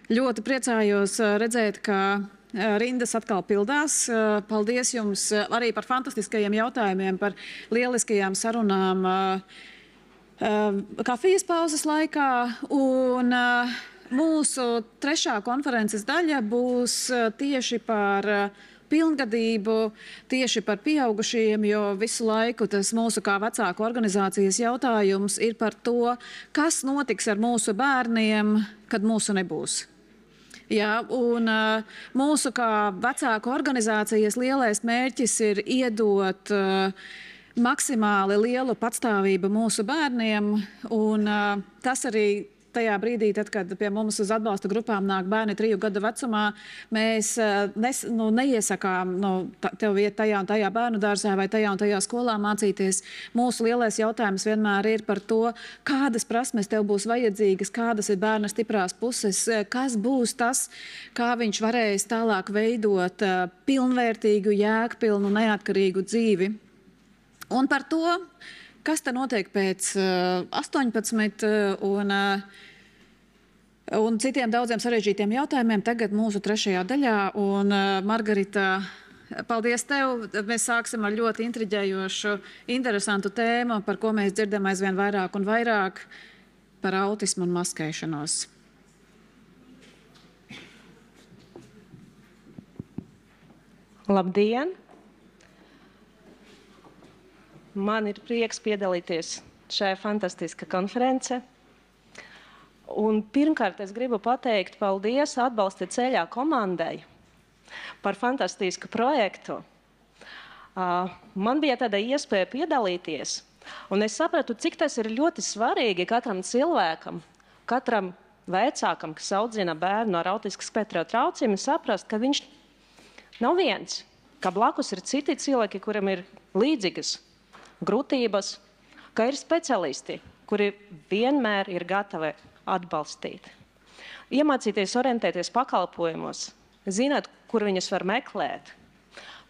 Ļoti priecājos redzēt, ka rindas atkal pildās. Paldies jums arī par fantastiskajiem jautājumiem, par lieliskajām sarunām kafijas pauzes laikā. Un mūsu trešā konferences daļa būs tieši par pilngadību, tieši par pieaugušajiem, jo visu laiku tas mūsu kā vecāku organizācijas jautājums ir par to, kas notiks ar mūsu bērniem, kad mūsu nebūs. Jā, un mūsu kā vecāku organizācijas lielais mērķis ir iedot maksimāli lielu patstāvību mūsu bērniem, un tas arī tajā brīdī, tad, kad pie mums uz atbalsta grupām nāk bērni 3 gadu vecumā, mēs neiesakām tev iet tajā un tajā bērnu dārzā vai tajā un tajā skolā mācīties. Mūsu lielais jautājums vienmēr ir par to, kādas prasmes tev būs vajadzīgas, kādas ir bērna stiprās puses, kas būs tas, kā viņš varēs tālāk veidot pilnvērtīgu, jēgpilnu, neatkarīgu dzīvi. Un par to, kas te notiek pēc 18 un citiem daudziem sarežģītiem jautājumiem, tagad mūsu trešajā daļā. Un, Margarita, paldies tev. Mēs sāksim ar ļoti intriģējošu, interesantu tēmu, par ko mēs dzirdam aizvien vairāk un vairāk, par autismu un maskēšanos. Labdien! Man ir prieks piedalīties šajā fantastiskā konferencē. Un pirmkārt, es gribu pateikt paldies Atbalsta ceļā komandai par fantastisku projektu. Man bija tāda iespēja piedalīties, un es sapratu, cik tas ir ļoti svarīgi katram cilvēkam, katram vecākam, kas audzina bērnu ar autisku spektra traucējumiem, saprast, ka viņš nav viens, ka blakus ir citi cilvēki, kuriem ir līdzīgas grūtības, ka ir speciālisti, kuri vienmēr ir gatavi atbalstīt. Iemācīties orientēties pakalpojumos, zināt, kur viņus var meklēt,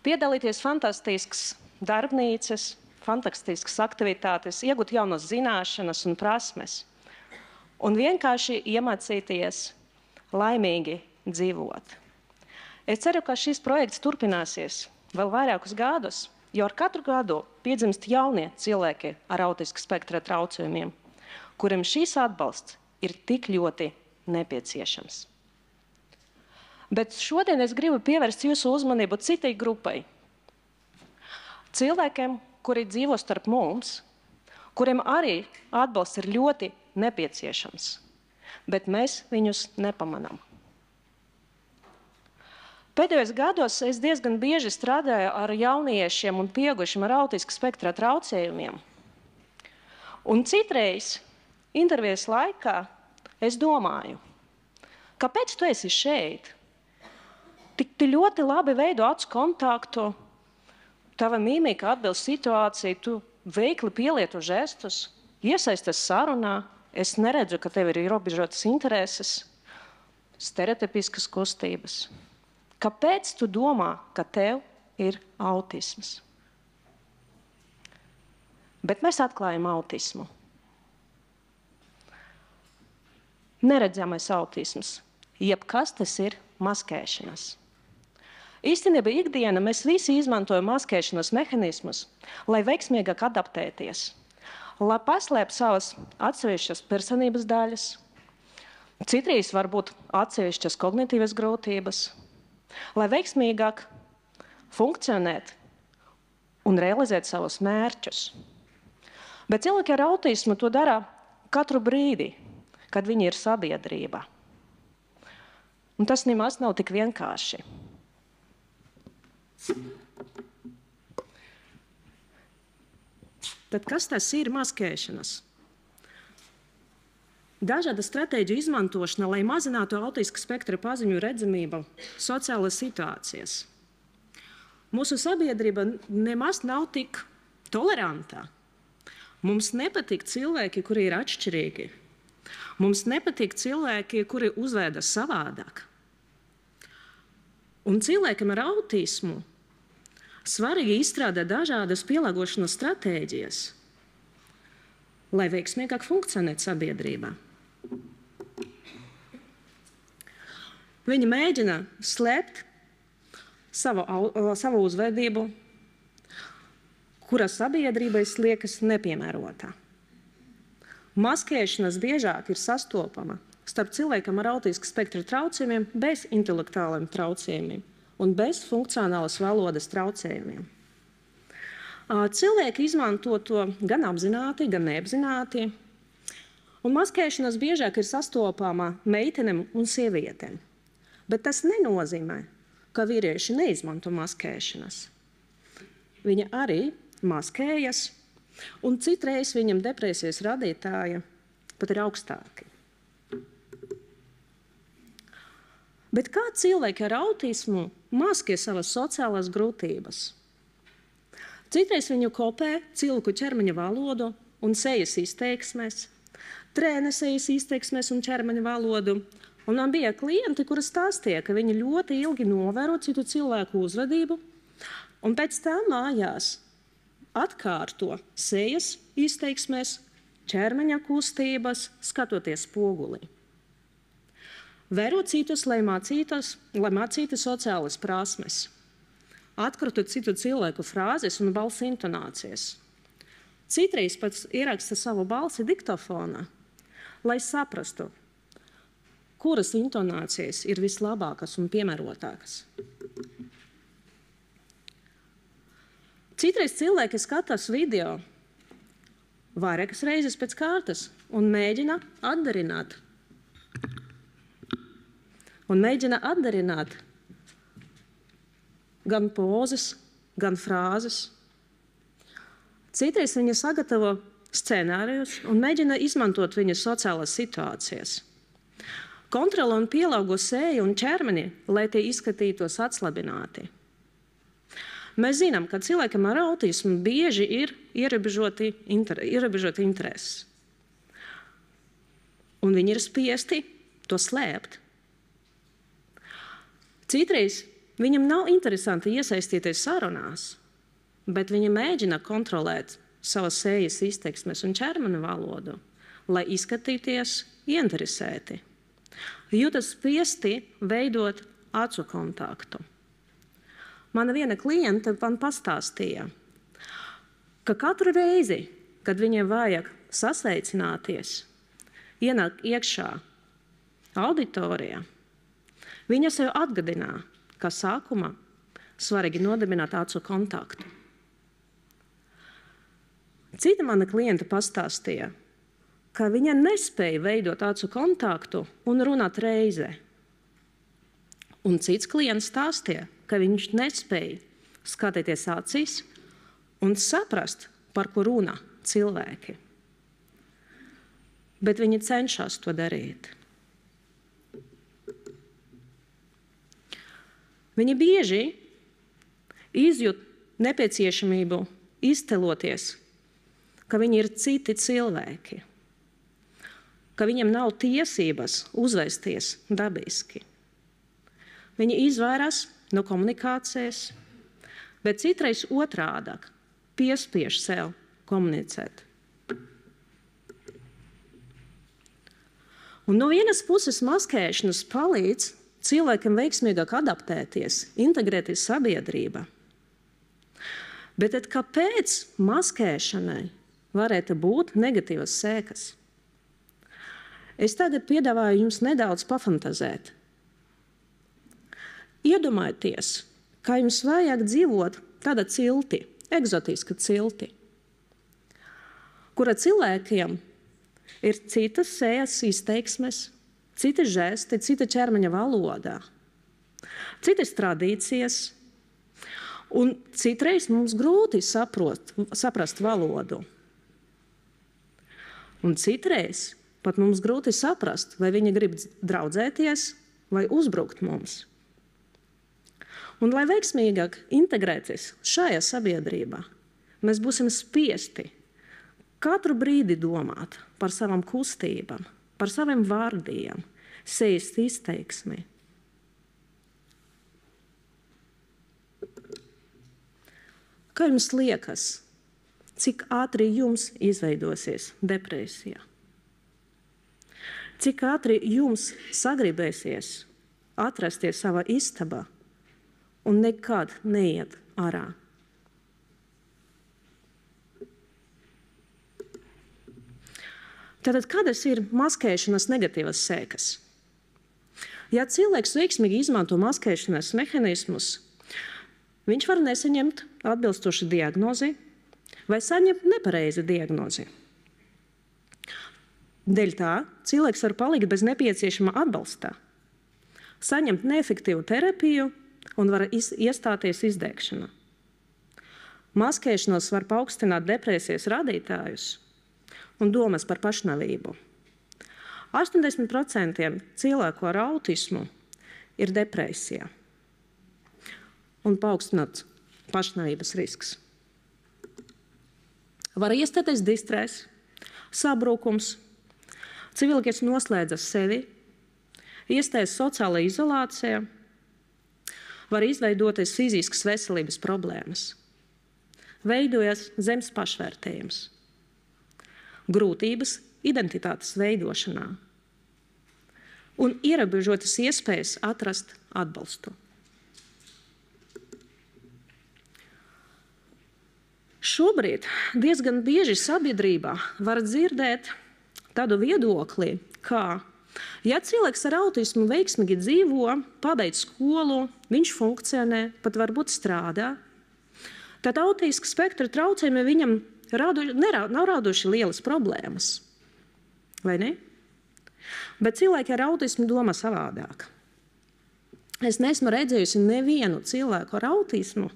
piedalīties fantastiskas darbnīcas, fantastiskas aktivitātes, iegūt jaunas zināšanas un prasmes, un vienkārši iemācīties laimīgi dzīvot. Es ceru, ka šis projekts turpināsies vēl vairākus gadus, jo ar katru gadu piedzimst jaunie cilvēki ar autisku spektra traucējumiem, kuriem šīs atbalsts ir tik ļoti nepieciešams. Bet šodien es gribu pievērst jūsu uzmanību citai grupai. Cilvēkiem, kuri dzīvo starp mums, kuriem arī atbalsts ir ļoti nepieciešams, bet mēs viņus nepamanām. Pēdējos gados es diezgan bieži strādāju ar jauniešiem un pieaugušiem ar autisku spektra traucējumiem. Un citreiz intervijas laikā es domāju, kāpēc tu esi šeit? Tik ļoti labi veido acu kontaktu, tava mimika atbilst situāciju, tu veikli pielieto žestus, iesaisties sarunā, es neredzu, ka tev ir ierobežotas intereses, stereotipiskas kustības. Kāpēc tu domā, ka tev ir autisms? Bet mēs atklājam autismu. Neredzamais autisms, jeb kas tas ir maskēšanās. Īstenībā ikdiena mēs visi izmantojam maskēšanas mehānismus, lai veiksmīgāk adaptēties, lai paslēptu savas atsevišķas personības daļas, citreiz varbūt atsevišķas kognitīvas grūtības, lai veiksmīgāk funkcionēt un realizēt savus mērķus. Bet cilvēki ar autismu to dara katru brīdi, kad viņi ir sabiedrībā. Un tas nemaz nav tik vienkārši. Tad kas tas ir maskēšanas? Dažāda stratēģiju izmantošana, lai mazinātu autisku spektra paziņu redzamību sociālās situācijas. Mūsu sabiedrība nemaz nav tik tolerantā. Mums nepatīk cilvēki, kuri ir atšķirīgi. Mums nepatīk cilvēki, kuri uzvedas savādāk. Un cilvēkam ar autismu svarīgi izstrādāt dažādas pielāgošanas stratēģijas, lai veiksmīgāk funkcionētu sabiedrībā. Viņi mēģina slēpt savu uzvedību, kura sabiedrībai liekas nepiemērotā. Maskēšanās biežāk ir sastopama starp cilvēkam ar autisma spektra traucējumiem bez intelektuāliem traucējumiem un bez funkcionālas valodas traucējumiem. Cilvēki izmanto to gan apzināti, gan neapzināti, un maskēšanās biežāk ir sastopama meitenēm un sievietēm. Bet tas nenozīmē, ka vīrieši neizmanto maskēšanas. Viņi arī maskējas, un citreiz viņam depresijas radītāji pat ir augstāki. Bet kā cilvēki ar autismu maskē savas sociālās grūtības? Citreiz viņu kopē cilvēku ķermeņa valodu un sejas izteiksmes, trēna sejas izteiksmes un ķermeņa valodu. Un man bija klienti, kuri stāstīja, ka viņi ļoti ilgi novēro citu cilvēku uzvedību, un pēc tam mājās atkārto sejas izteiksmes, ķermeņa kustības, skatoties spogulī. Vēro citus, lai mācītu sociālas prasmes. Atkartot citu cilvēku frāzes un balss intonācijas. Citreiz pats ieraksta savu balsi diktofonā, lai saprastu, kuras intonācijas ir vislabākas un piemērotākas. Citreiz cilvēki skatās video vairākas reizes pēc kārtas un mēģina atdarināt gan pozes, gan frāzes. Citreiz viņi sagatavo scenārijus un mēģina izmantot viņu sociālās situācijas. Kontrole un pielāgo seju un ķermeni, lai tie izskatītos atslabināti. Mēs zinām, ka cilvēkam ar autismu bieži ir ierobežoti intereses. Un viņi ir spiesti to slēpt. Citreiz viņam nav interesanti iesaistīties sarunās, bet viņi mēģina kontrolēt savas sejas izteiksmes un ķermena valodu, lai izskatīties ieinteresēti. Jūtas spiesti veidot acu kontaktu. Mana viena kliente man pastāstīja, ka katru reizi, kad viņiem vajag sasveicināties, ienāk iekšā auditorijā, viņa sev atgādina, ka sākumā svarīgi nodibināt acu kontaktu. Cita mana klienta pastāstīja, ka viņa nespēja veidot acu kontaktu un runāt reizē. Un cits klients stāstīja, ka viņš nespēja skatīties acīs un saprast, par ko runā cilvēki. Bet viņi cenšas to darīt. Viņi bieži izjūt nepieciešamību izteloties, ka viņi ir citi cilvēki, ka viņiem nav tiesības uzvesties dabiski. Viņi izvairās no komunikācijas, bet citreiz otrādāk piespiež sev komunicēt. Un no vienas puses maskēšanas palīdz cilvēkam veiksmīgāk adaptēties, integrēties sabiedrībā. Bet tad kāpēc maskēšanai varētu būt negatīvas sekas? Es tagad piedāvāju jums nedaudz pafantazēt. Iedomājieties, kā jums vajag dzīvot tāda cilti, eksotiska cilti, kura cilvēkiem ir citas sejas izteiksmes, citi žesti, cita ķermeņa valodā, citas tradīcijas, un citreiz mums grūti saprast valodu. Un citreiz pat mums grūti saprast, vai viņi grib draudzēties vai uzbrukt mums. Un, lai veiksmīgāk integrēties šajā sabiedrībā, mēs būsim spiesti katru brīdi domāt par savām kustībām, par saviem vārdiem, sejas izteiksmi. Kā jums liekas, cik ātri jums izveidosies depresija? Cik ātri jums sagribēsies atrasties savā istabā un nekad neiet ārā. Tātad, kādas ir maskēšanas negatīvas sekas? Ja cilvēks veiksmīgi izmanto maskēšanas mehānismus, viņš var nesaņemt atbilstošu diagnozi vai saņemt nepareizu diagnozi. Dēļ tā cilvēks var palikt bez nepieciešama atbalsta, saņemt neefektīvu terapiju un var iestāties izdegšana. Maskēšanos var paaugstināt depresijas rādītājus un domas par pašnāvību. 80% cilvēku ar autismu ir depresija un paaugstināts pašnāvības risks. Var iestāties distress, sabrukums, cilvēks noslēdzas sevi, iestājas sociāla izolācija, var izveidoties fiziskas veselības problēmas, veidojas zemes pašvērtējums, grūtības identitātes veidošanā un ierobežotas iespējas atrast atbalstu. Šobrīd diezgan bieži sabiedrībā var dzirdēt tādu viedokli, ka, ja cilvēks ar autismu veiksmīgi dzīvo, pabeidz skolu, viņš funkcionē, pat varbūt strādā, tad autistiska spektra traucējumi viņam nav raduši lielas problēmas. Vai ne? Bet cilvēki ar autismu domā savādāk. Es neesmu redzējusi nevienu cilvēku ar autismu,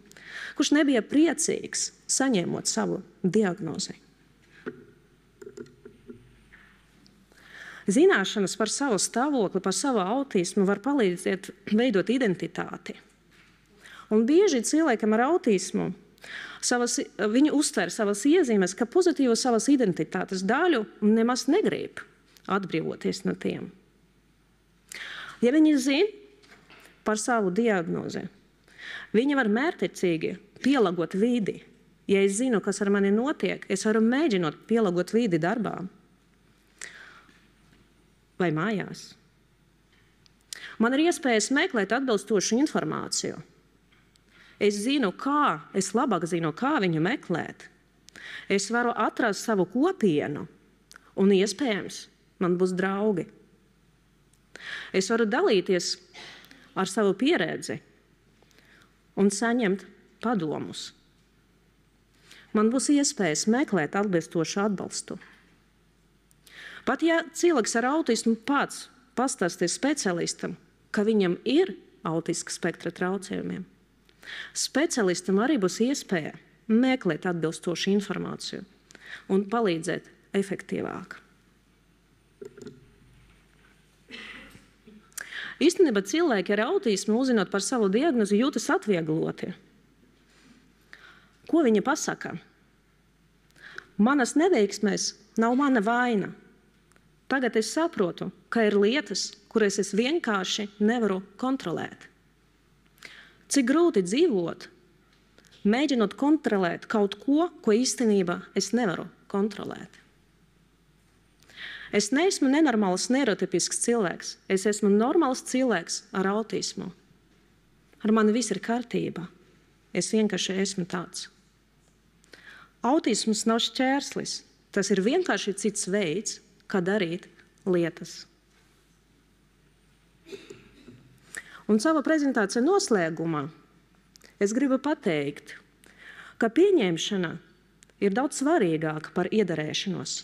kurš nebija priecīgs saņemot savu diagnozi. Zināšanas par savu stāvokli, par savu autismu var palīdzēt veidot identitāti. Un bieži cilvēkam ar autismu viņi uztver savas iezīmes, ka pozitīvu savas identitātes daļu nemaz negrib atbrīvoties no tiem. Ja viņi zina par savu diagnozi, viņi var mērķiecīgi pielāgot vidi. Ja es zinu, kas ar mani notiek, es varu mēģināt pielāgot vidi darbā vai mājās. Man ir iespējas meklēt atbilstošu informāciju. Es labāk zinu, kā viņu meklēt. Es varu atrast savu kopienu, un iespējams, man būs draugi. Es varu dalīties ar savu pieredzi un saņemt padomus. Man būs iespējas meklēt atbilstošu atbalstu. Pat ja cilvēks ar autismu pats pastāstīs specialistam, ka viņam ir autistiska spektra traucējumiem, specialistam arī būs iespēja meklēt atbilstošu informāciju un palīdzēt efektīvāk. Īstenībā cilvēki ar autismu, uzzinot par savu diagnozi, jūtas atviegloti. Ko viņi pasaka? Manas neveiksmēs nav mana vaina. Tagad es saprotu, ka ir lietas, kuras es vienkārši nevaru kontrolēt. Cik grūti dzīvot, mēģinot kontrolēt kaut ko, ko īstenībā es nevaru kontrolēt. Es neesmu nenormāls neirotipisks cilvēks. Es esmu normāls cilvēks ar autismu. Ar mani viss ir kārtībā. Es vienkārši esmu tāds. Autisms nav šķērslis. Tas ir vienkārši cits veids, kā darīt lietas. Un savā prezentācijas noslēgumā es gribu pateikt, ka pieņemšana ir daudz svarīgāka par iederēšanos.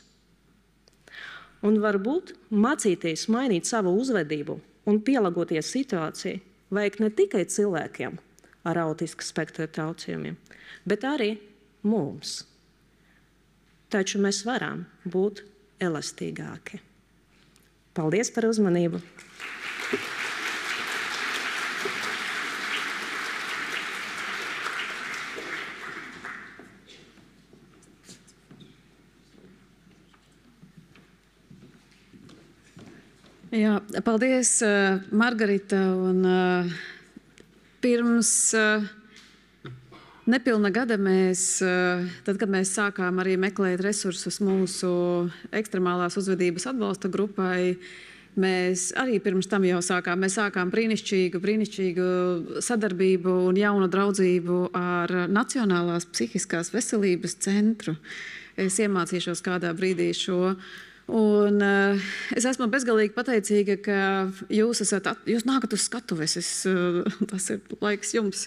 Un varbūt mācīties mainīt savu uzvedību un pielāgoties situācijai vajag ne tikai cilvēkiem ar autistika spektra traucējumiem, bet arī mums. Taču mēs varam būt elastīgāki. Paldies par uzmanību! Jā, paldies, Margarita. Un, pirms nepilna gada tad, kad mēs sākām arī meklēt resursus mūsu ekstremālās uzvedības atbalsta grupai, Mēs arī pirms tam jau sākām. Mēs sākām brīnišķīgu sadarbību un jaunu draudzību ar Nacionālās psihiskās veselības centru. Es iemācīšos kādā brīdī šo. Un es esmu bezgalīgi pateicīga, ka jūs nākat uz skatuves. Tas ir laiks jums.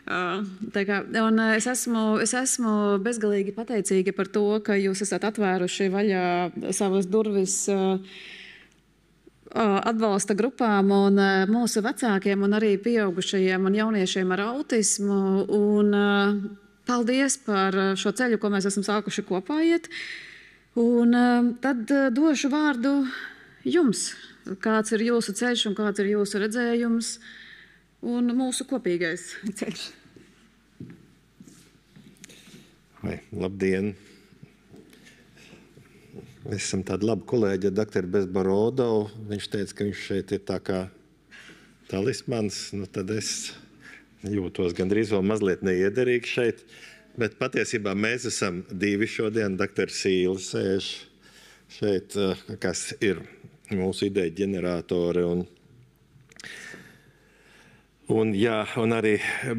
Un es esmu bezgalīgi pateicīga par to, ka jūs esat atvēruši vaļā savas durvis atbalsta grupām un mūsu vecākiem un arī pieaugušajiem un jauniešiem ar autismu. Un paldies par šo ceļu, ko mēs esam sākuši kopā iet. Un tad došu vārdu jums. Kāds ir jūsu ceļš un kāds ir jūsu redzējums un mūsu kopīgais ceļš? Labdien! Mēs esam tādi labi kolēģi ar doktoru Bezborodovu. Viņš teica, ka viņš šeit ir tā kā talismans. Tad es jūtos gandrīz vēl mazliet neiederīgi šeit. Bet patiesībā mēs esam divi šodien. Dr. Sīle sēž šeit, kas ir mūsu ideja ģeneratori. Un arī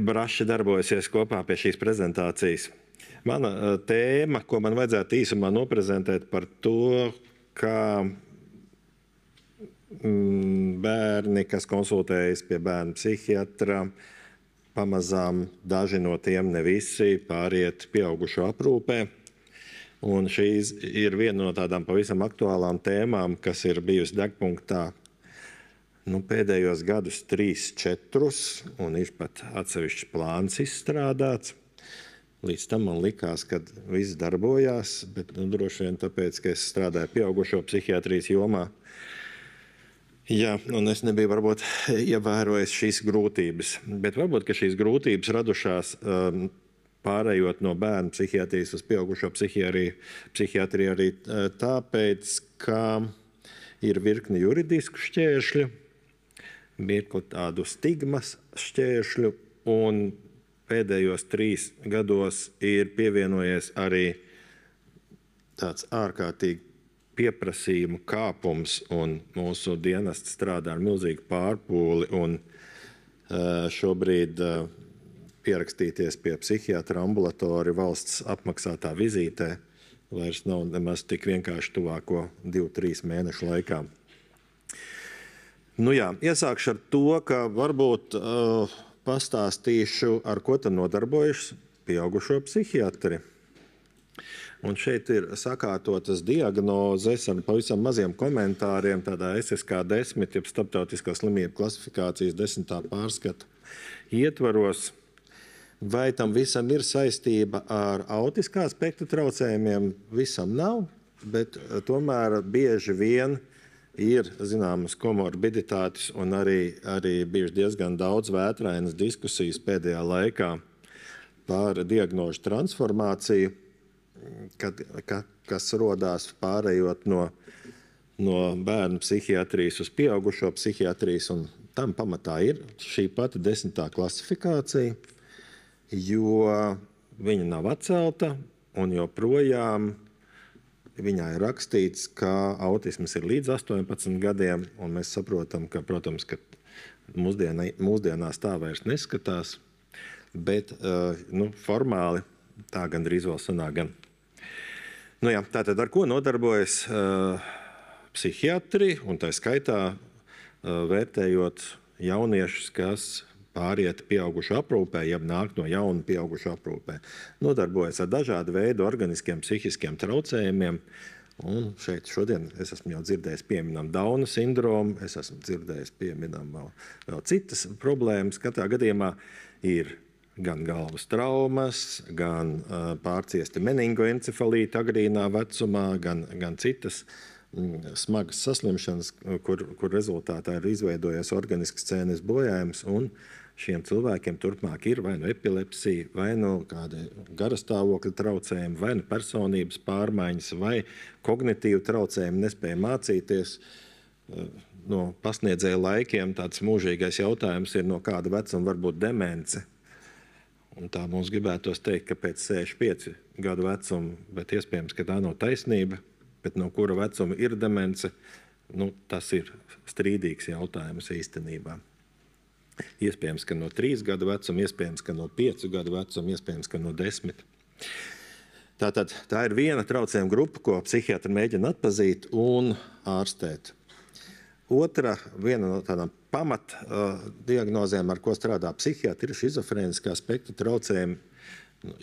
braši darbojasies kopā pie šīs prezentācijas. Mana tēma, ko man vajadzētu īsumā noprezentēt par to, kā bērni, kas konsultējas pie bērnu psihiatra, pamazām daži no tiem, ne visi, pāriet pieaugušo aprūpē. Un šīs ir viena no tādām pavisam aktuālām tēmām, kas ir bijusi degpunktā pēdējos gadus 3-4, un ir pat atsevišķs plāns izstrādāts. Līdz tam man likās, ka viss darbojās, bet droši vien tāpēc, ka es strādāju pieaugušo psihiatrijas jomā. Jā, un es nebiju varbūt ievērojis šīs grūtības, bet varbūt, ka šīs grūtības radušās pārējot no bērnu psihiatrijas uz pieaugušo psihiatriju arī tāpēc, ka ir virkni juridisku šķēršļu, virkni tādu stigmas šķēršļu, un pēdējos 3 gados ir pievienojies arī tāds ārkārtīgi pieprasījumu kāpums, un mūsu dienests strādā ar milzīgu pārpūli, un šobrīd pierakstīties pie psihiatra ambulatorija valsts apmaksātā vizītē vairs nav nemaz tik vienkārši tuvāko 2-3 mēnešu laikā. Iesākšu ar to, ka varbūt pastāstīšu, ar ko tad nodarbojas pieaugušo psihiatri. Un šeit ir sakārtotas diagnozes ar pavisam maziem komentāriem tādā SSK-10, jeb starptautiskā slimību klasifikācijas 10. pārskata ietvaros. Vai tam visam ir saistība ar autiskā spektra traucējumiem? Visam nav, bet tomēr bieži vien ir zināmas komorbiditātes un arī bijuši diezgan daudz vētrainas diskusijas pēdējā laikā par diagnožu transformāciju, kas rodās pārējot no bērnu psihiatrijas uz pieaugušo psihiatrijas, un tam pamatā ir šī pati 10. klasifikācija, jo viņa nav atcelta, un joprojām viņā ir rakstīts, ka autisms ir līdz 18 gadiem, un mēs saprotam, ka, protams, ka mūsdienās tā vairs neskatās, bet formāli tā gandrīz vēl sanāk gan. Tātad ar ko nodarbojas psihiatri, un tā skaitā vērtējot jauniešus, kas pāriet pieaugušu aprūpē, jeb nāk no jauna pieaugušu aprūpē. Nodarbojas ar dažādu veidu organiskiem, psihiskiem traucējumiem, un šeit šodien es esmu jau dzirdējis pieminam Dauna sindromu, es esmu dzirdējis pieminam vēl citas problēmas. Katrā gadījumā ir gan galvas traumas, gan pārciesti meningoencefalīti agrīnā vecumā, gan citas smagas saslimšanas, kur rezultātā ir izveidojies organisks cēnes bojājums, un šiem cilvēkiem turpmāk ir vai nu epilepsija, vai nu kādi garastāvokļa traucējumi, vai nu personības pārmaiņas, vai kognitīvi traucējumi, nespēja mācīties. No pasniedzēja laikiem tāds mūžīgais jautājums ir, no kāda vecuma var būt demence. Un tā mums gribētos teikt, ka pēc 65 gadu vecuma, bet iespējams, ka tā nav taisnība, bet no kura vecuma ir demence, tas ir strīdīgs jautājums īstenībā. Iespējams, ka no 3 gadu vecuma, iespējams, ka no 5 gadu vecuma, iespējams, ka no 10. Tātad tā ir viena traucējuma grupa, ko psihiatri mēģina atpazīt un ārstēt. Otra, viena no tādām pamatdiagnozēm, ar ko strādā psihiatri, ir šizofrēniskā spektra traucējumi,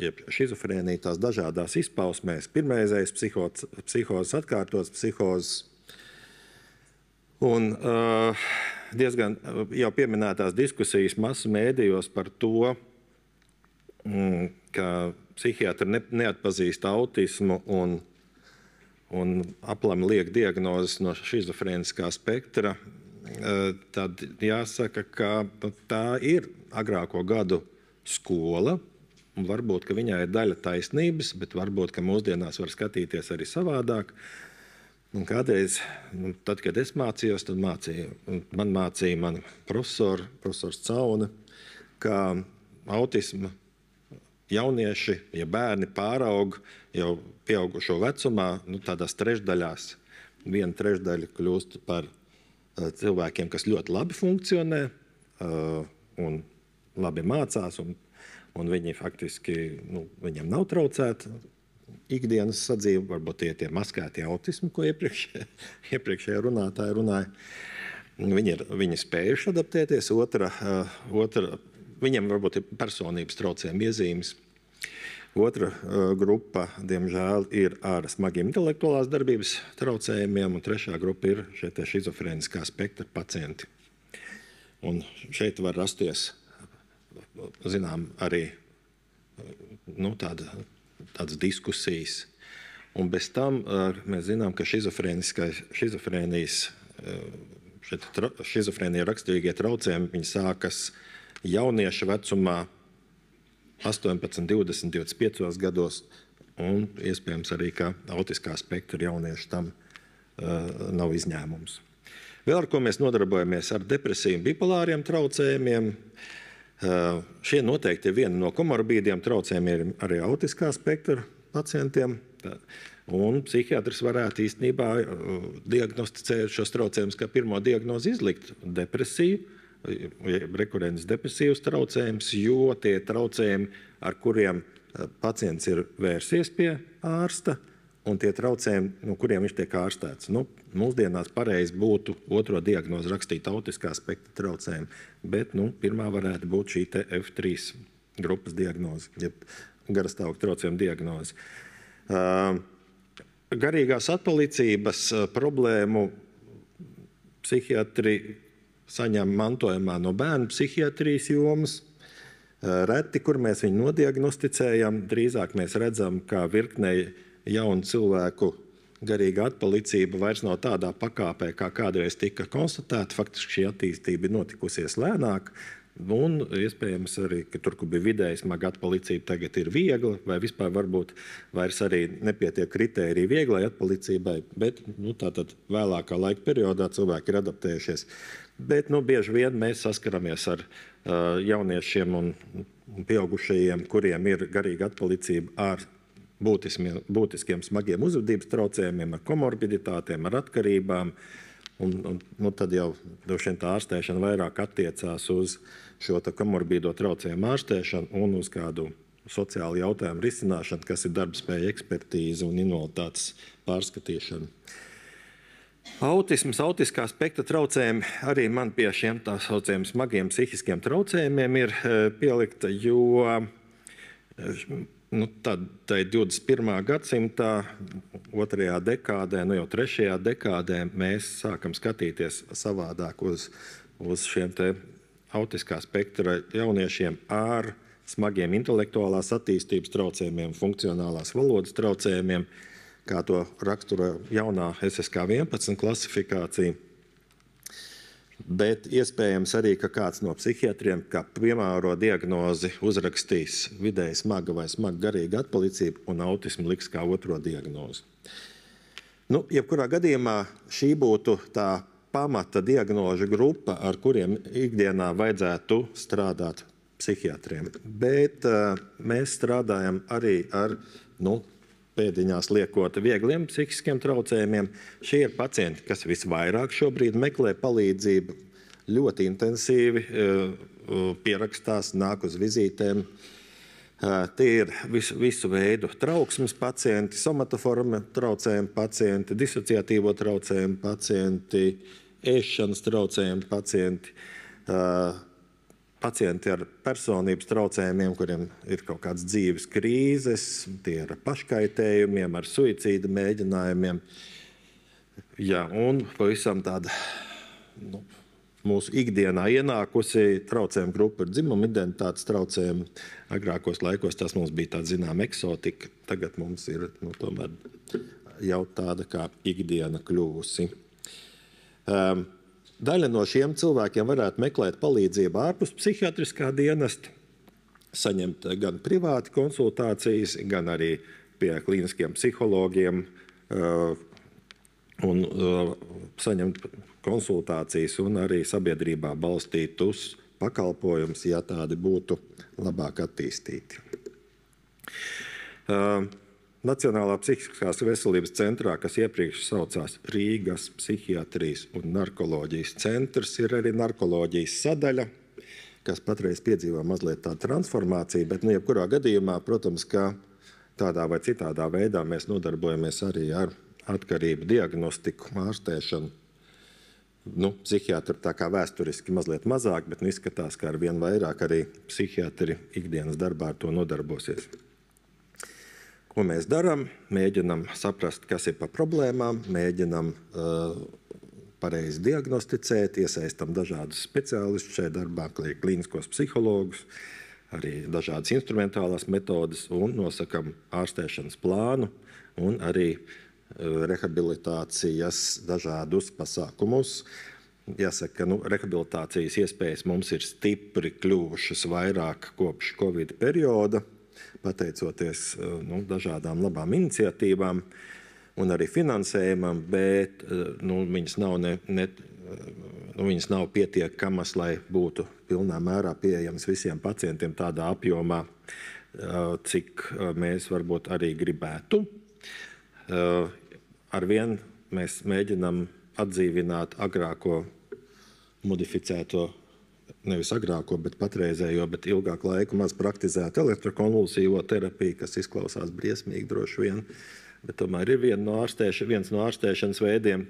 jeb šizofrēnija tās dažādās izpausmēs. Pirmreizējs psihozes, atkārtotas psihozes un diezgan jau pieminētās diskusijas masu mēdījos par to, ka psihiatri neatpazīst autismu un aplami liek diagnozes no šizofrēniskā spektra, tad jāsaka, ka tā ir agrāko gadu skola, un varbūt, ka viņai ir daļa taisnības, bet varbūt, ka mūsdienās var skatīties arī savādāk. Un kādreiz, tad, kad es mācījos, tad man mācīja profesors Caune, ka autisma jaunieši, ja bērni pāraug jau pieaugušo vecumā, tādās trešdaļās, 1/3 kļūst par cilvēkiem, kas ļoti labi funkcionē un labi mācās, un viņi faktiski, viņiem nav traucēta ikdienas sadzīve, varbūt tie maskētie autismi, ko iepriekšējā runātāja runāja. Viņi spējuši adaptēties, otra viņiem varbūt ir personības traucējuma iezīmes. Otra grupa, diemžēl, ir ar smagiem intelektuālās darbības traucējumiem, un trešā grupa ir šie šizofrēniskā spektra pacienti. Un šeit var rasties, zinām, arī tādas diskusijas. Un bez tam mēs zinām, ka šizofrēnija raksturīgie traucējumi, viņi sākas jaunieša vecumā 18, 20, 25 gados, un iespējams arī, ka autiskā spektra jaunieši tam nav izņēmums. Vēl ar ko mēs nodarbojamies ar depresiju un bipolāriem traucējumiem. Šie noteikti ir viena no komorbīdiem traucējumiem arī autiskā spektra pacientiem. Un psihiatrs varētu īstenībā diagnosticēt šos traucējumus, kā pirmo diagnozi izlikt depresiju, rekurents depresīvs traucējums, jo tie traucējumi, ar kuriem pacients ir vērsies pie ārsta, un tie traucējumi, no kuriem viņš tiek ārstēts. Mūsdienās pareizi būtu otro diagnozi rakstīt autiskā spektra traucējumu, bet pirmā varētu būt šī F3 grupas diagnoze, jeb garastāvokļa traucējuma diagnoze. Garīgās atpalicības problēmu psihiatri saņem mantojumā no bērnu psihiatrijas jomas. Reti, kur mēs viņu nodiagnosticējam, drīzāk mēs redzam, kā virknei jaunu cilvēku garīga atpalicība vairs nav tādā pakāpē, kā kādreiz tika konstatēta. Faktiski šī attīstība ir notikusies lēnāk, un iespējams arī, ka tur, kur bija vidēji smaga atpalicība, tagad ir viegla, vai vispār varbūt vairs arī nepietiek kritērija vieglai atpalicībai, bet tātad vēlākā laika periodā cilvēki ir adaptējušies. Bet bieži vien mēs saskaramies ar jauniešiem un pieaugušajiem, kuriem ir garīga atpalicība ar būtiskiem smagiem uzvedības traucējumiem, ar komorbiditātēm, ar atkarībām. Un tad jau tā ārstēšana vairāk attiecās uz šo komorbīdo traucējumu ārstēšanu un uz kādu sociālu jautājumu risināšanu, kas ir darbspēja ekspertīze un invaliditātes pārskatīšana. Autisms, autiskā spektra traucējumi arī man pie šiem tā saucējiem smagiem psihiskiem traucējumiem ir pielikta, jo tad 21. gadsimtā, 2. dekādē, jau 3. dekādē mēs sākam skatīties savādāk uz šiem te autiskā spektra jauniešiem ar smagiem intelektuālās attīstības traucējumiem, funkcionālās valodas traucējumiem, kā to raksturo jaunā SSK 11 klasifikācija. Bet iespējams arī, ka kāds no psihiatriem, kā piemēro diagnozi, uzrakstīs vidēji smaga vai smaga garīga atpalicība un autismu liks kā otro diagnozi. Jebkurā gadījumā šī būtu tā pamata diagnožu grupa, ar kuriem ikdienā vajadzētu strādāt psihiatriem. Bet mēs strādājam arī ar pēdiņās liekot viegliem psihiskiem traucējumiem. Šie ir pacienti, kas visvairāk šobrīd meklē palīdzību, ļoti intensīvi pierakstās, nāk uz vizītēm. Tie ir visu veidu trauksmes pacienti, somatoforma traucējumi pacienti, disociatīvo traucējumu pacienti, ēšanas traucējumu pacienti, pacienti ar personības traucējumiem, kuriem ir kaut kādas dzīves krīzes, tie ir ar paškaitējumiem, ar suicīda mēģinājumiem. Jā, un pavisam tāda mūsu ikdienā ienākusi traucējuma grupa ir dzimuma identitātes traucējumi. Agrākos laikos tas mums bija tāda zinām eksotika, tagad mums ir tomēr jau tāda kā ikdiena kļuvusi. Daļa no šiem cilvēkiem varētu meklēt palīdzību ārpus psihiatriskā dienesta, saņemt gan privāti konsultācijas, gan arī pie klīniskiem psihologiem un saņemt konsultācijas un arī sabiedrībā balstītus pakalpojumus, ja tādi būtu labāk attīstīti. Nacionālā psihiskās veselības centrā, kas iepriekš saucās Rīgas psihiatrijas un narkoloģijas centrs, ir arī narkoloģijas sadaļa, kas patreiz piedzīvo mazliet tādu transformāciju, bet jebkurā gadījumā, protams, ka tādā vai citādā veidā mēs nodarbojamies arī ar atkarību diagnostiku, ārstēšanu. Psihiatri tā kā vēsturiski mazliet mazāk, bet izskatās, ka ar vien vairāk arī psihiatri ikdienas darbā ar to nodarbosies. Ko mēs darām? Mēģinam saprast, kas ir pa problēmām, mēģinam pareizi diagnosticēt, iesaistam dažādus speciālistus šajā darbā, klīniskos psihologus, arī dažādas instrumentālās metodes un nosakam ārstēšanas plānu un arī rehabilitācijas dažādus pasākumus. Jāsaka, rehabilitācijas iespējas mums ir stipri kļuvušas vairāk kopš Covid perioda, pateicoties dažādām labām iniciatīvām un arī finansējumam, bet viņas nav pietiekamas, lai būtu pilnā mērā pieejamas visiem pacientiem tādā apjomā, cik mēs varbūt arī gribētu. Arvien mēs mēģinam atdzīvināt agrāko modificēto, nevis agrāko, bet patreizējo, bet ilgāku laiku maz praktizētu elektrokonvulsīvo terapiju, kas izklausās briesmīgi droši vien, bet tomēr ir viens no ārstēšanas veidiem.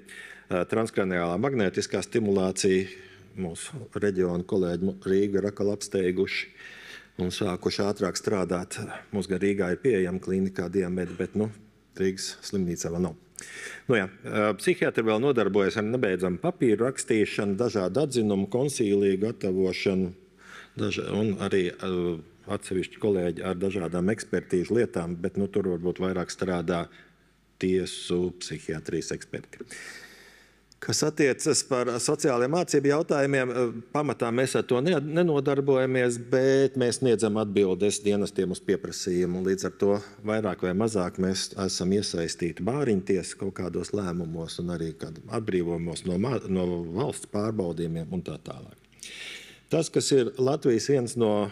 Transkraniālā magnētiskā stimulācija, mūsu reģionu kolēģi Rīga ir atkal apsteiguši un sākuši ātrāk strādāt. Mums gan Rīgā ir pieejama klīnikā Diamedi, bet Rīgas slimnīcā vēl nav. Psihiatri vēl nodarbojas ar nebeidzamu papīru rakstīšanu, dažādu atzinumu, konsīliju gatavošanu un arī atsevišķi kolēģi ar dažādām ekspertīžu lietām, bet tur varbūt vairāk strādā tiesu psihiatrijas eksperti. Kas attiecas par sociālajiem mācību jautājumiem, pamatā mēs ar to nenodarbojamies, bet mēs sniedzam atbildes dienestiem uz pieprasījumu. Līdz ar to vairāk vai mazāk mēs esam iesaistīti bāriņtiesas kaut kādos lēmumos un arī atbrīvojumos no valsts pārbaudījumiem un tā tālāk. Tas, kas ir Latvijas viens no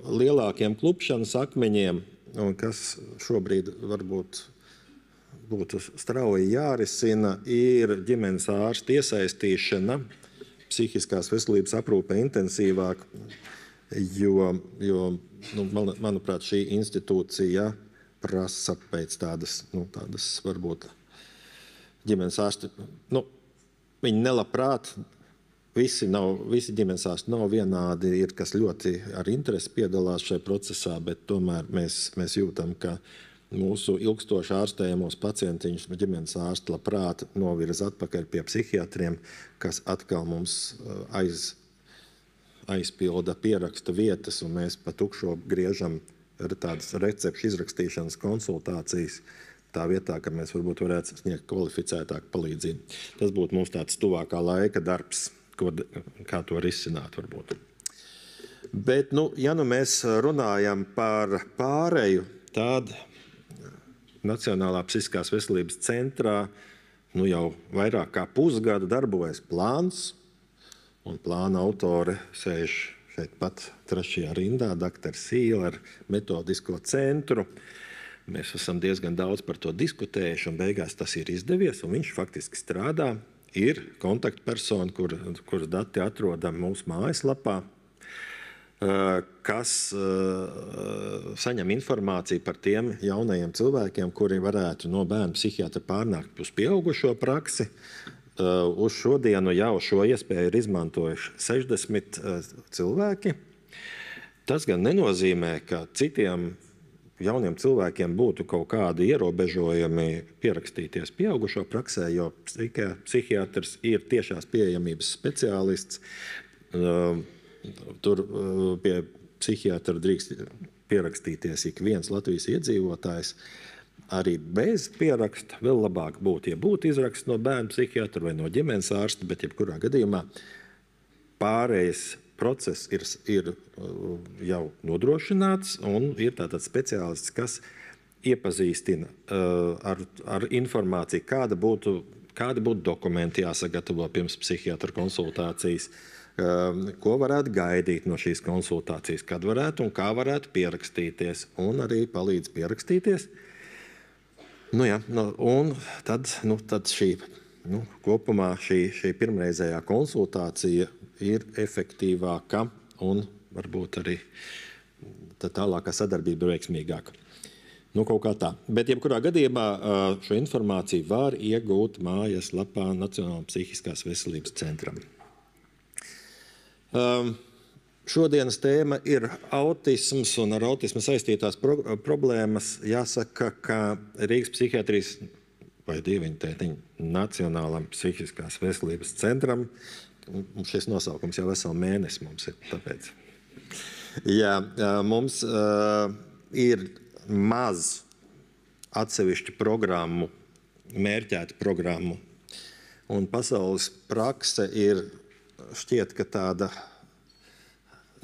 lielākiem klupšanas akmeņiem un kas šobrīd varbūt būtu strauji jārisina, ir ģimenes ārsta iesaistīšana psihiskās veselības aprūpē intensīvāk, jo manuprāt, šī institūcija prasa pēc tādas varbūt ģimenes ārsti. Viņi nelabprāt, visi ģimenes ārsti nav vienādi, ir kas ļoti ar interesi piedalās šajā procesā, bet tomēr mēs jūtam, ka mūsu ilgstoši ārstējamos pacientiņus ģimenes ārsti labprāt novirza atpakaļ pie psihiatriem, kas atkal mums aizpilda pieraksta vietas, un mēs pa tukšo griežam tādas recepšu izrakstīšanas konsultācijas tā vietā, ka mēs varbūt varētu sniegt kvalificētāku palīdzību. Tas būtu mums tāds tuvākā laika darbs, kā to risināt varbūt. Bet, ja mēs runājam par pāreju, tad Nacionālā psihiskās veselības centrā jau vairāk kā pusgadu darbojas plāns, un plāna autore sēž šeit pat trešajā rindā, dr. Sīla ar metodisko centru. Mēs esam diezgan daudz par to diskutējuši, un beigās tas ir izdevies, un viņš faktiski strādā. Ir kontaktpersona, kuras dati atrodam mūsu mājaslapā, kas saņem informāciju par tiem jaunajiem cilvēkiem, kuri varētu no bērnu psihiatra pārnākt uz pieaugušo praksi. Uz šodienu jau šo iespēju ir izmantojuši 60 cilvēki. Tas gan nenozīmē, ka citiem jauniem cilvēkiem būtu kaut kādi ierobežojumi pierakstīties pieaugušo praksē, jo psihiatrs ir tiešās pieejamības speciālists. Tur pie psihiatra drīkst pierakstīties ik viens Latvijas iedzīvotājs. Arī bez pieraksta vēl labāk būtu, ja būtu izraksts no bērnu psihiatra vai no ģimenes ārsta, bet jebkurā gadījumā pārējais process ir jau nodrošināts, un ir tātad speciālists, kas iepazīstina ar informāciju, kāda būtu dokumenti jāsagatavo pirms psihiatra konsultācijas, ko varētu gaidīt no šīs konsultācijas, kad varētu un kā varētu pierakstīties, un arī palīdz pierakstīties. Un tad kopumā šī pirmreizējā konsultācija ir efektīvāka un varbūt arī tālākā sadarbība ir veiksmīgāka. Kaut kā tā. Bet jebkurā gadījumā šo informāciju var iegūt mājaslapā Nacionālajā psihiskās veselības centram. Šodienas tēma ir autisms un ar autismu saistītās problēmas. Jāsaka, ka Rīgas psihiatrijas vai Nacionālajam psihiskās veselības centram, šis nosaukums jau veselu mēnesi mums ir, tāpēc. Jā, mums ir maz atsevišķu programmu, mērķētu programmu, un pasaules prakse ir šķiet, ka tāda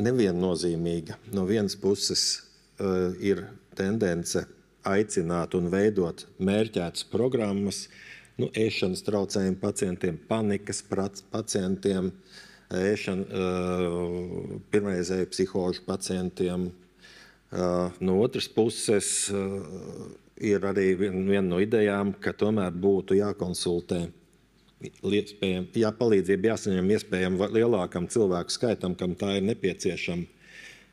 neviennozīmīga. No vienas puses ir tendence aicināt un veidot mērķētas programmas, ēšanas traucējumu pacientiem, panikas pacientiem, pirmreizēju psihožu pacientiem. No otras puses ir arī viena no idejām, ka tomēr būtu jākonsultē, palīdzība jāsaņem iespējami lielākam cilvēku skaitam, kam tā ir nepieciešama.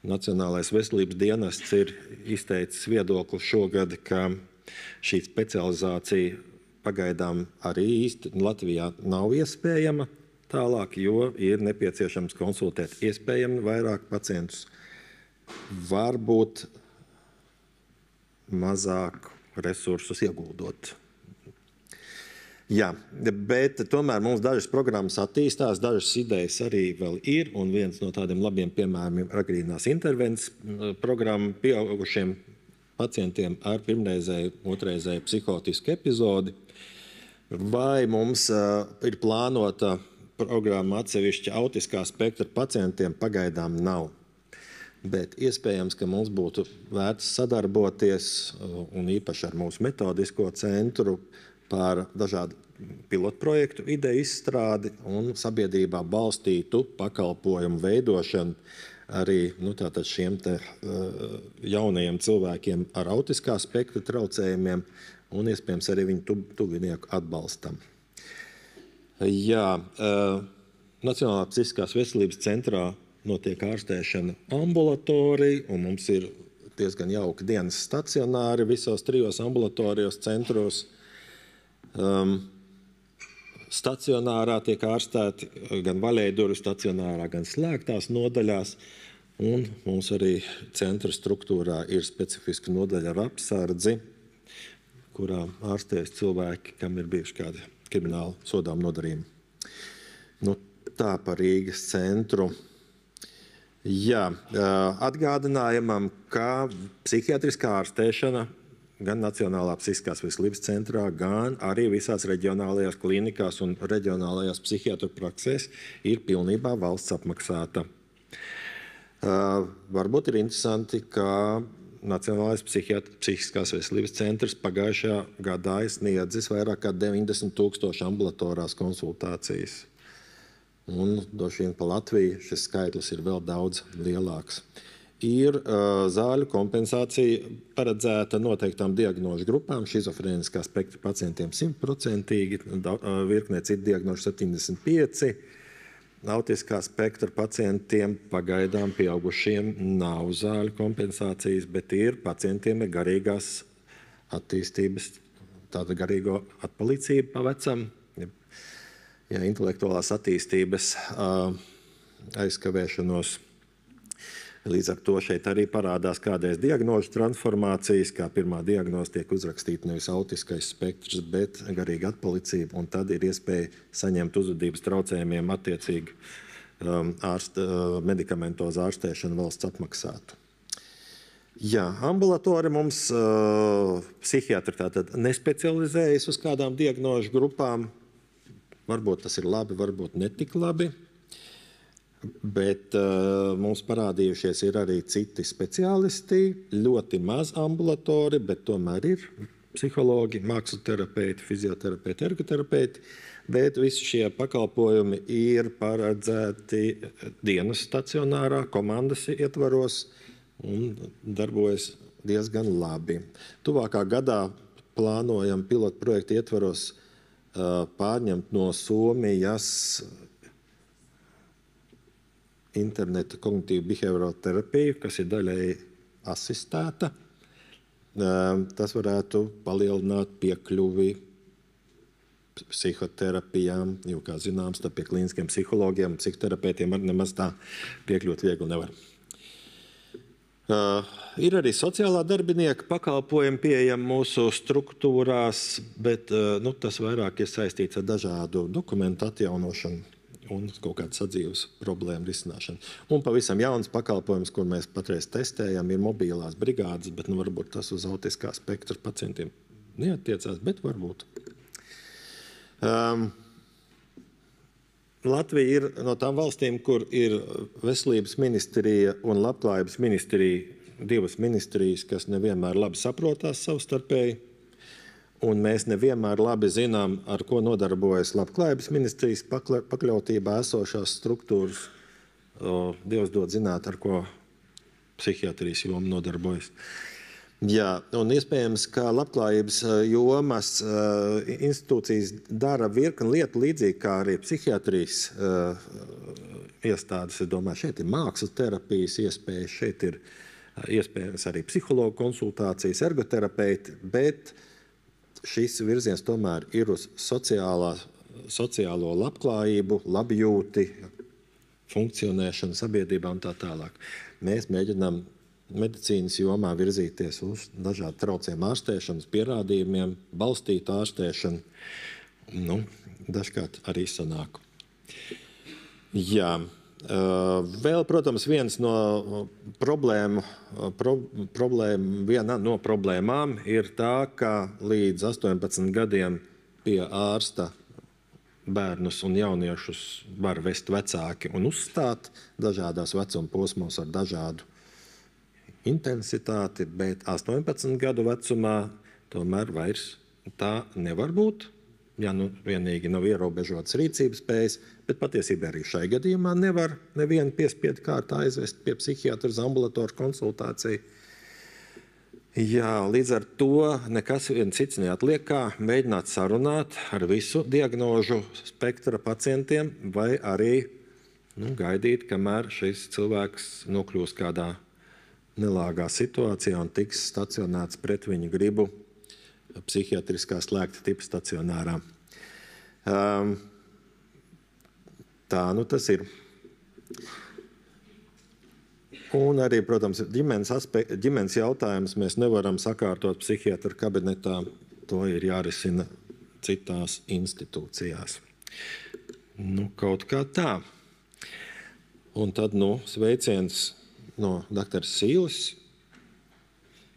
Nacionālais veselības dienests ir izteicis viedokli šogad, ka šī specializācija pagaidām arī īsti Latvijā nav iespējama tālāk, jo ir nepieciešams konsultēt iespējami vairāk pacientus. Varbūt mazāk resursus ieguldot. Jā, bet tomēr mums dažas programmas attīstās, dažas idejas arī vēl ir, un viens no tādiem labiem piemēriem ir agrīnās intervences programma pieaugušiem pacientiem ar pirmreizēju, otrreizēju psihotisku epizodi. Vai mums ir plānota programma atsevišķa autiskā spektra pacientiem? Pagaidām nav. Bet iespējams, ka mums būtu vērts sadarboties, un īpaši ar mūsu metodisko centru, par dažādu pilotprojektu ideju izstrādi un sabiedrībā balstītu pakalpojumu veidošanu arī tātad šiem jaunajiem cilvēkiem ar autiskā spektra traucējumiem un iespējams arī viņu tuvinieku atbalstam. Jā, Nacionālā psihiskās veselības centrā notiek ārstēšana ambulatorija, un mums ir diezgan jauki dienas stacionāri visos 3 ambulatorijos centros. Stacionārā tiek ārstēti gan vaļējdurvju stacionārā, gan slēgtās nodaļās, un mums arī centra struktūrā ir specifiska nodaļa ar apsardzi, kurā ārstējas cilvēki, kam ir bijuši kādi krimināli sodām nodarījumi. Tā par Rīgas centru. Jā, atgādinājumam, ka psihiatriskā ārstēšana gan Nacionālā psihiskās veselības centrā, gan arī visās reģionālajās klinikās un reģionālajās psihiatru praksēs ir pilnībā valsts apmaksāta. Varbūt ir interesanti, ka Nacionālais psihiskās veselības centrs pagājušajā gadā ir sniedzis vairāk kā 90,000 ambulatorās konsultācijas. Un droši vien pa Latviju šis skaitlis ir vēl daudz lielāks. ir zāļu kompensācija paredzēta noteiktām diagnožu grupām, šizofrēniskā spektra pacientiem 100%, virknē citu diagnožu 75%, autiskā spektra pacientiem pagaidām pieaugušiem nav zāļu kompensācijas, bet ir pacientiem ir garīgās attīstības, tāda garīgo atpalīdzība pa vecam, intelektuālās attīstības aizkavēšanos. Līdz ar to šeit arī parādās kādreiz diagnožu transformācijas, kā pirmā diagnoze tiek uzrakstīta nevis autiskais spektrs, bet garīga atpalicība, un tad ir iespēja saņemt uzvedības traucējumiem attiecīgi medikamentozu ārstēšanu valsts apmaksātu. Jā, ambulatori mums psihiatri tātad nespecializējas uz kādām diagnožu grupām. Varbūt tas ir labi, varbūt netik labi. Bet mums parādījušies ir arī citi speciālisti, ļoti maz ambulatori, bet tomēr ir psihologi, māksloterapeiti, fizioterapeiti, ergoterapeiti, bet visi šie pakalpojumi ir paredzēti dienas stacionārā, komandas ietvaros un darbojas diezgan labi. Tuvākā gadā plānojam pilotu projektu ietvaros pārņemt no Somijas interneta kognitīvu behavioral terapiju, kas ir daļēji asistēta. Tas varētu palielināt piekļuvi psihoterapijām, jo, kā zināms, pie klīniskiem psihologiem, psihoterapeitiem arī nemaz tā piekļūt viegli nevar. Ir arī sociālā darbinieka pakalpojumi pieejami mūsu struktūrās, bet tas vairāk ir saistīts ar dažādu dokumentu atjaunošanu un kaut kādu sadzīves problēmu risināšanu. Un pavisam jauns pakalpojums, kur mēs patreiz testējam, ir mobilās brigādes, bet varbūt tas uz autiskā spektra pacientiem neattiecās, bet varbūt. Latvija ir no tām valstīm, kur ir veselības ministrija un labklājības ministrija, divas ministrijas, kas nevienmēr labi saprotās savstarpēji. Un mēs nevienmēr labi zinām, ar ko nodarbojas labklājības ministrijas pakļautībā esošās struktūras. Dievs dod zināt, ar ko psihiatrijas joma nodarbojas. Jā, un iespējams, ka labklājības jomas institūcijas dara virkni lietu līdzīgi kā arī psihiatrijas iestādes. Es domāju, šeit ir mākslas terapijas iespējas, šeit ir iespējams arī psihologu konsultācijas, ergoterapeiti, bet šis virziens tomēr ir uz sociālo labklājību, labjūti, funkcionēšanu sabiedrībā un tā tālāk. Mēs mēģinām medicīnas jomā virzīties uz dažādu traucējumu ārstēšanas pierādījumiem, balstītu ārstēšanu. Dažkārt arī sanāk. Jā. Vēl, protams, viena no problēmām ir tā, ka līdz 18 gadiem pie ārsta bērnus un jauniešus var vest vecāki un uzstāt dažādās vecuma posmos ar dažādu intensitāti, bet 18 gadu vecumā tomēr vairs tā nevar būt. Ja vienīgi nav ierobežotas rīcības spējas, bet patiesībā arī šai gadījumā nevar nevienu piespiedu kārtā aizvest pie psihiatra uz ambulatoru konsultāciju. Jā, līdz ar to nekas viens cits neatliek, kā mēģināt sarunāt ar visu diagnožu spektra pacientiem vai arī gaidīt, kamēr šis cilvēks nokļūs kādā nelāgā situācijā un tiks stacionēts pret viņu gribu psihiatriskā slēgta tipa stacionārā. Tā tas ir. Un arī, protams, ģimenes jautājums mēs nevaram sakārtot psihiatra kabinetā. To ir jārisina citās institūcijās. Kaut kā tā. Un tad, sveiciens no doktora Sīles,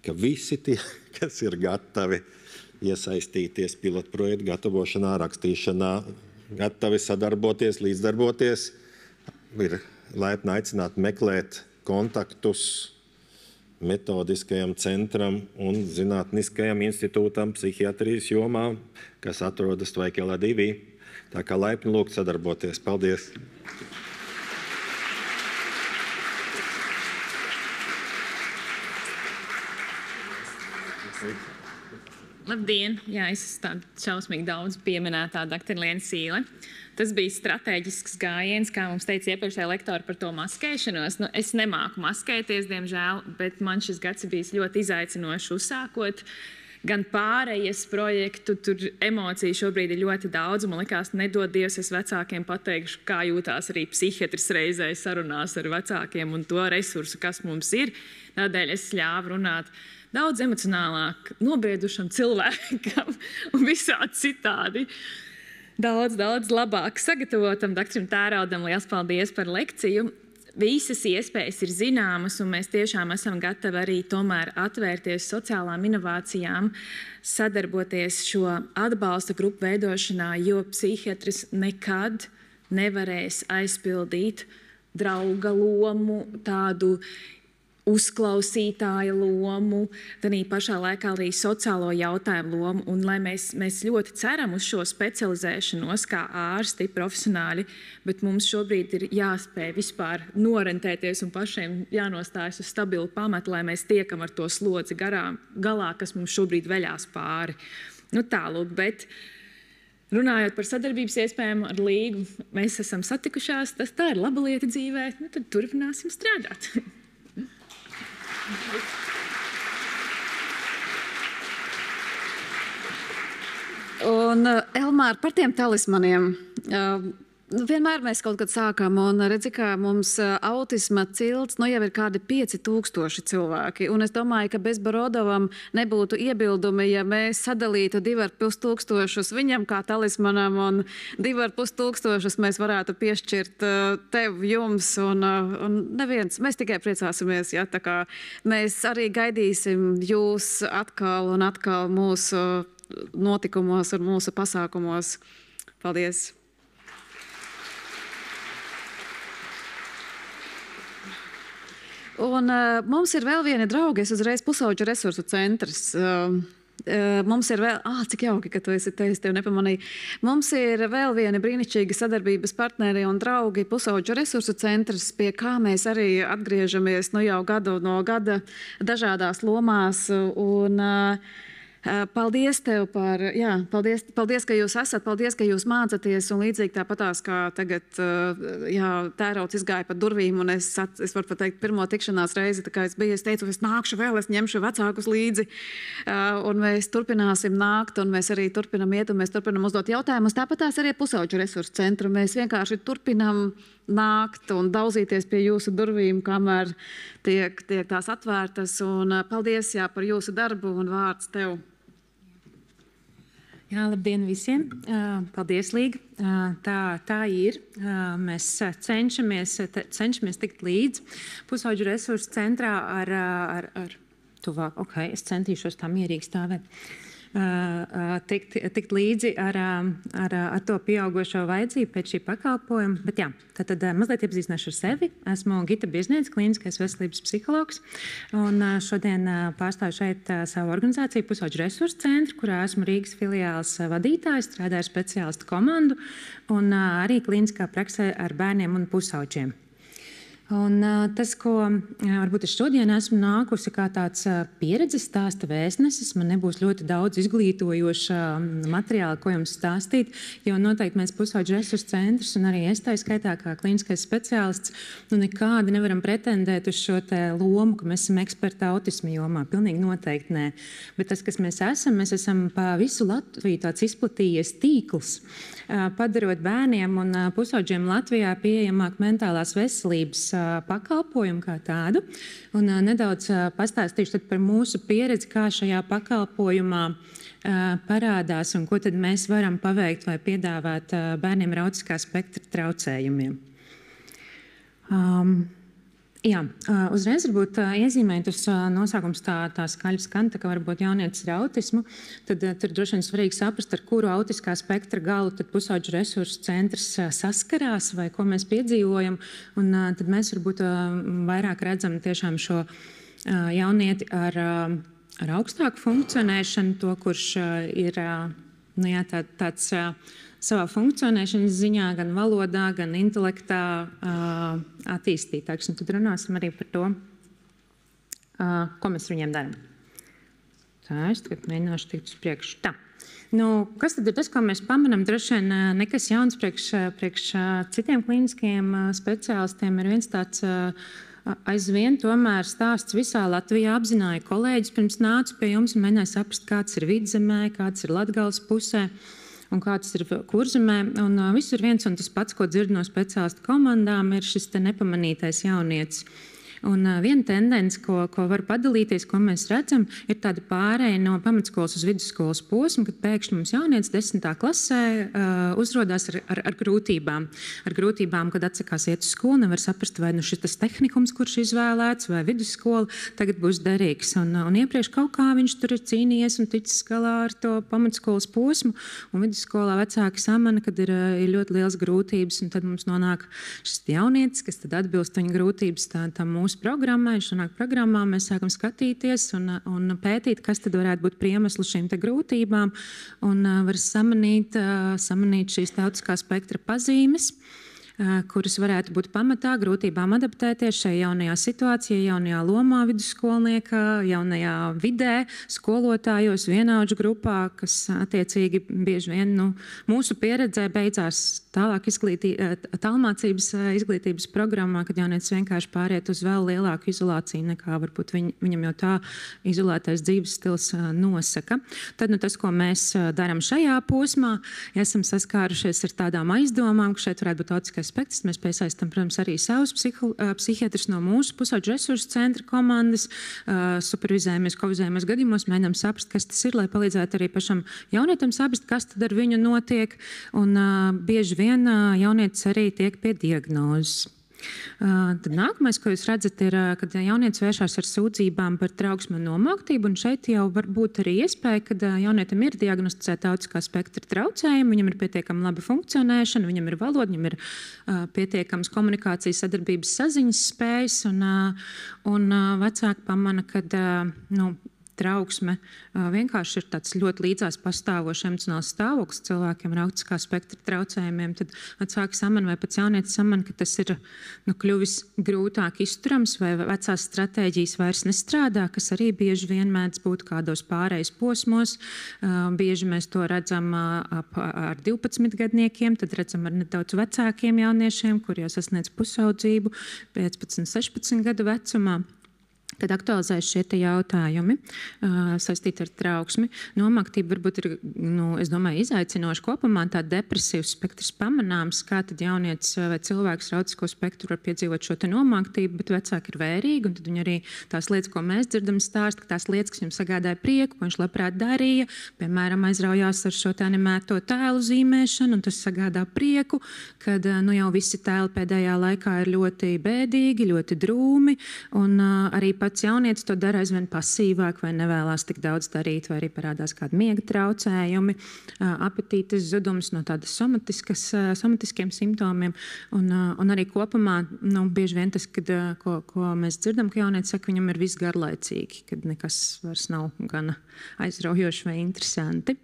ka visi tie, kas ir gatavi iesaistīties pilotprojektu gatavošanā, rakstīšanā, gatavi sadarboties, līdzdarboties, ir laipni aicināti meklēt kontaktus metodiskajam centram un zinātniskajam institūtam psihiatrijas jomā, kas atrodas Tvaikēlā 2. Tā kā laipni lūgt sadarboties. Paldies! Labdien! Jā, es esmu tāda šausmīgi daudz pieminētā Dr. Liena Sīle. Tas bija strateģisks gājiens, kā mums teica iepriekšējā lektora par to maskēšanos. Nu, es nemāku maskēties, diemžēl, bet man šis gads ir bijis ļoti izaicinošs uzsākot gan pārējas projektu, tur emociju šobrīd ir ļoti daudz. Man likās, nedod Dievs, es vecākiem pateikšu, kā jūtās arī psihiatrs reizē sarunās ar vecākiem un to resursu, kas mums ir. Tādēļ es ļāvu runāt daudz emocionālāk nobriedušam cilvēkam un visādi citādi. Daudz labāk sagatavotam doktoram Tēraudam. Liels paldies par lekciju. Visas iespējas ir zināmas, un mēs tiešām esam gatavi arī tomēr atvērties sociālām inovācijām, sadarboties šo atbalsta grupu veidošanā, jo psihiatrs nekad nevarēs aizpildīt drauga lomu, tādu uzklausītāja lomu, tanī pašā laikā arī sociālo jautājumu lomu. Un lai mēs ļoti ceram uz šo specializēšanos kā ārsti, profesionāļi, bet mums šobrīd ir jāspēj vispār norentēties un pašiem jānostājas uz stabilu pamatu, lai mēs tiekam ar to slodzi galā, kas mums šobrīd veļās pāri. Nu tālūk, bet runājot par sadarbības iespējām ar Līgu, mēs esam satikušās, tā ir laba lieta dzīvē, nu tad turpināsim strādāt. Un, Elmār, par tiem talismaniem. Vienmēr mēs kaut kad sākam un redzi, ka mums autisma cilts jau ir kādi 5000 cilvēki. Un es domāju, ka bez Borodovam nebūtu iebildumi, ja mēs sadalītu 2500 viņam kā talismanam un 2500 mēs varētu piešķirt tev, jums un neviens. Mēs tikai priecāsimies, ja, tā kā mēs arī gaidīsim jūs atkal un atkal mūsu notikumos un mūsu pasākumos. Paldies! Un mums ir vēl vieni draugi, es uzreiz Pusauģu resursu centrs. Mums ir vēl, cik jauki, ka tu esi te, es tev nepamanīju. Mums ir vēl vieni brīnišķīgi sadarbības partneri un draugi Pusauģu resursu centrs, pie kā mēs arī atgriežamies jau gadu no gada dažādās lomās. Un paldies tev par, paldies, ka jūs esat, paldies, ka jūs mācaties, un līdzīgi tāpatās, kā tagad, Tērauds izgāja pa durvīm, un es varu pateikt, pirmo tikšanās reizi, tā kā es biju, es teicu, es nākšu vēl, es ņemšu vecākus līdzi, un mēs turpināsim nākt, un mēs arī turpinam iet, un mēs turpinam uzdot jautājumus, tāpatās arī Pusauģu resursu centru, mēs vienkārši turpinam nākt un daudzīties pie jūsu durvīm, kamēr tiek tās atvērtas, un paldies, par jūsu darbu, un vārds tev. Jā, labdien visiem! Paldies, Līga! Tā ir. Mēs cenšamies tikt līdz Pusauģu resursu centrā ar tuvāk. Ok, es centīšos tā mierīgi stāvēt. Tikt līdzi ar to pieaugošo vajadzību pēc šī pakalpojuma. Bet jā, tad mazliet iepazīstināšu ar sevi. Esmu Gita Biežniece, klīniskais veselības psihologs. Un šodien pārstāvu šeit savu organizāciju Pusauģu resursu centru, kurā esmu Rīgas filiāles vadītājs, strādāju ar speciālistu komandu un arī klīniskā praksē ar bērniem un pusauģiem. Un tas, ko varbūt es šodien esmu nākusi kā tāds pieredzes stāsta vēstnesis, man nebūs ļoti daudz izglītojoša materiāla, ko jums stāstīt, jo noteikti mēs Pusauģu resursu centrs un arī es tā skaitā kā klīniskais speciālists, nekādi nevaram pretendēt uz šo te lomu, ka mēs esam eksperti autismu jomā. Pilnīgi noteikti nē. Bet tas, kas mēs esam pa visu Latviju tāds izplatījies tīkls, padarot bērniem un pusauģiem Latvijā pieejamāk mentālās veselības pakalpojumu kā tādu. Un nedaudz pastāstīšu par mūsu pieredzi, kā šajā pakalpojumā parādās un ko tad mēs varam paveikt vai piedāvāt bērniem ar autiskā spektra traucējumiem. Jā, uzreiz varbūt iezīmēt uz nosaukums tā skaļa skan, tā kā varbūt jaunietis ar autismu, tad tur droši vien svarīgi saprast, ar kuru autiskā spektra galu tad Pusauģu resursu centrs saskarās vai ko mēs piedzīvojam, un tad mēs varbūt vairāk redzam tiešām šo jaunieti ar augstāku funkcionēšanu, to, kurš ir tāds savā funkcionēšanas ziņā, gan valodā, gan intelektā attīstītāks. Un tad runāsim arī par to, ko mēs viņiem darām. Tā, es tagad mēģināšu tikt uz priekšu. Tā. Nu, kas tad ir tas, ko mēs pamanām? Droši vien nekas jauns priekš citiem klīniskajiem speciālistiem ir viens tāds aizvien tomēr stāsts visā Latvijā. Apzināja kolēģis pirms nāca pie jums un mēģināja saprast, kāds ir Vidzemē, kāds ir Latgales pusē un kāds ir Kurzemē. Un viss ir viens un tas pats, ko dzird no speciālistu komandām, ir šis te nepamanītais jaunietis. Un viena tendence, ko var padalīties, ko mēs redzam, ir tāda pārēja no pamatskolas uz vidusskolas posmu, kad pēkšņi mums jaunietis 10. klasē uzrodās ar grūtībām. Ar grūtībām, kad atsakās iet uz skolu, nevar saprast, vai šis tehnikums, kurš izvēlēts, vai vidusskola tagad būs derīgs. Un iepriekš kaut kā viņš tur ir cīnījies un ticis galā ar to pamatskolas posmu, un vidusskolā vecāki samana, kad ir ļoti liels grūtības, un tad mums nonāk šis jaunietis, kas tad atbilst viņa grūtības tam mūsu programmai. Viņš nonāk programmā, mēs sākam skatīties un pētīt, kas tad varētu būt par iemeslu šīm te grūtībām, un var samanīt šīs tautiskā spektra pazīmes, kuras varētu būt pamatā grūtībām adaptēties šajā jaunajā situācijā, jaunajā lomā vidusskolnieka, jaunajā vidē, skolotājos, vienaudžu grupā, kas attiecīgi bieži vien mūsu pieredzē beidzās tālāk tālmācības izglītības programmā, kad jaunietis vienkārši pāriet uz vēl lielāku izolāciju nekā varbūt viņam jau tā izolētais dzīves stils nosaka. Tad tas, ko mēs darām šajā posmā, ja esam saskārušies ar tādām aizdomām, ka šeit varētu būt tautiskais spekts, mēs piesaistam, protams, arī savus psihiatrus no mūsu pusauģu resursu centra komandas, supervizējamies, kovizējamies gadījumos, mēģinām saprast, kas tas ir, lai palīdzētu arī pašam jaunietim saprast, kas tad ar viņu notiek, un bieži vien jaunietis arī tiek pie diagnozes. Tad nākamais, ko jūs redzat, ir, kad jaunietis vēršās ar sūdzībām par trauksmi un nomāktību, un šeit jau var būt arī iespēja, kad jaunietim ir diagnosticēta tautiskā spektra traucējumi, viņam ir pietiekama laba funkcionēšana, viņam ir valoda, viņam ir pietiekams komunikācijas, sadarbības, saziņas spējas, un vecāki pamana, kad trauksme vienkārši ir tāds ļoti līdzās pastāvošs emocionāls stāvoklis cilvēkiem ar autiskā spektra traucējumiem, tad vecāki samana vai pats jaunietis samana, ka tas ir kļuvis grūtāk izturams vai vecās stratēģijas vairs nestrādā, kas arī bieži vien mēdz būt kādos pārejas posmos. Bieži mēs to redzam ar 12 gadniekiem, tad redzam ar nedaudz vecākiem jauniešiem, kuri jau sasniedz pusaudzību, 15, 16 gadu vecumā. Kad aktualizējas šie jautājumi saistīti ar trauksmi, nomāktība varbūt ir, es domāju, izaicinoši kopumā. Tā depresīvs spektrs pamanāms, kā tad jaunietis vai cilvēks ar autisko spektru var piedzīvot šo te nomāktību, bet vecāki ir vērīgi, un tad viņi arī tās lietas, ko mēs dzirdam stāst, ka tās lietas, kas viņam sagādāja prieku, ko viņš labprāt darīja, piemēram, aizraujās ar šo te animēto tēlu zīmēšanu, un tas sagādā prieku, kad jau visi tēli pēdējā laikā ir ļoti bēdīgi, ļoti drūmi, un arī pats jaunietis to dara aizvien pasīvāk vai nevēlās tik daudz darīt, vai arī parādās kādi miega traucējumi, apetītes zudums no tādas somatiskiem simptomiem. Un arī kopumā bieži vien tas, ko mēs dzirdam, ka jaunietis saka, viņam ir viss garlaicīgi, kad nekas vairs nav gana aizraujoši vai interesanti.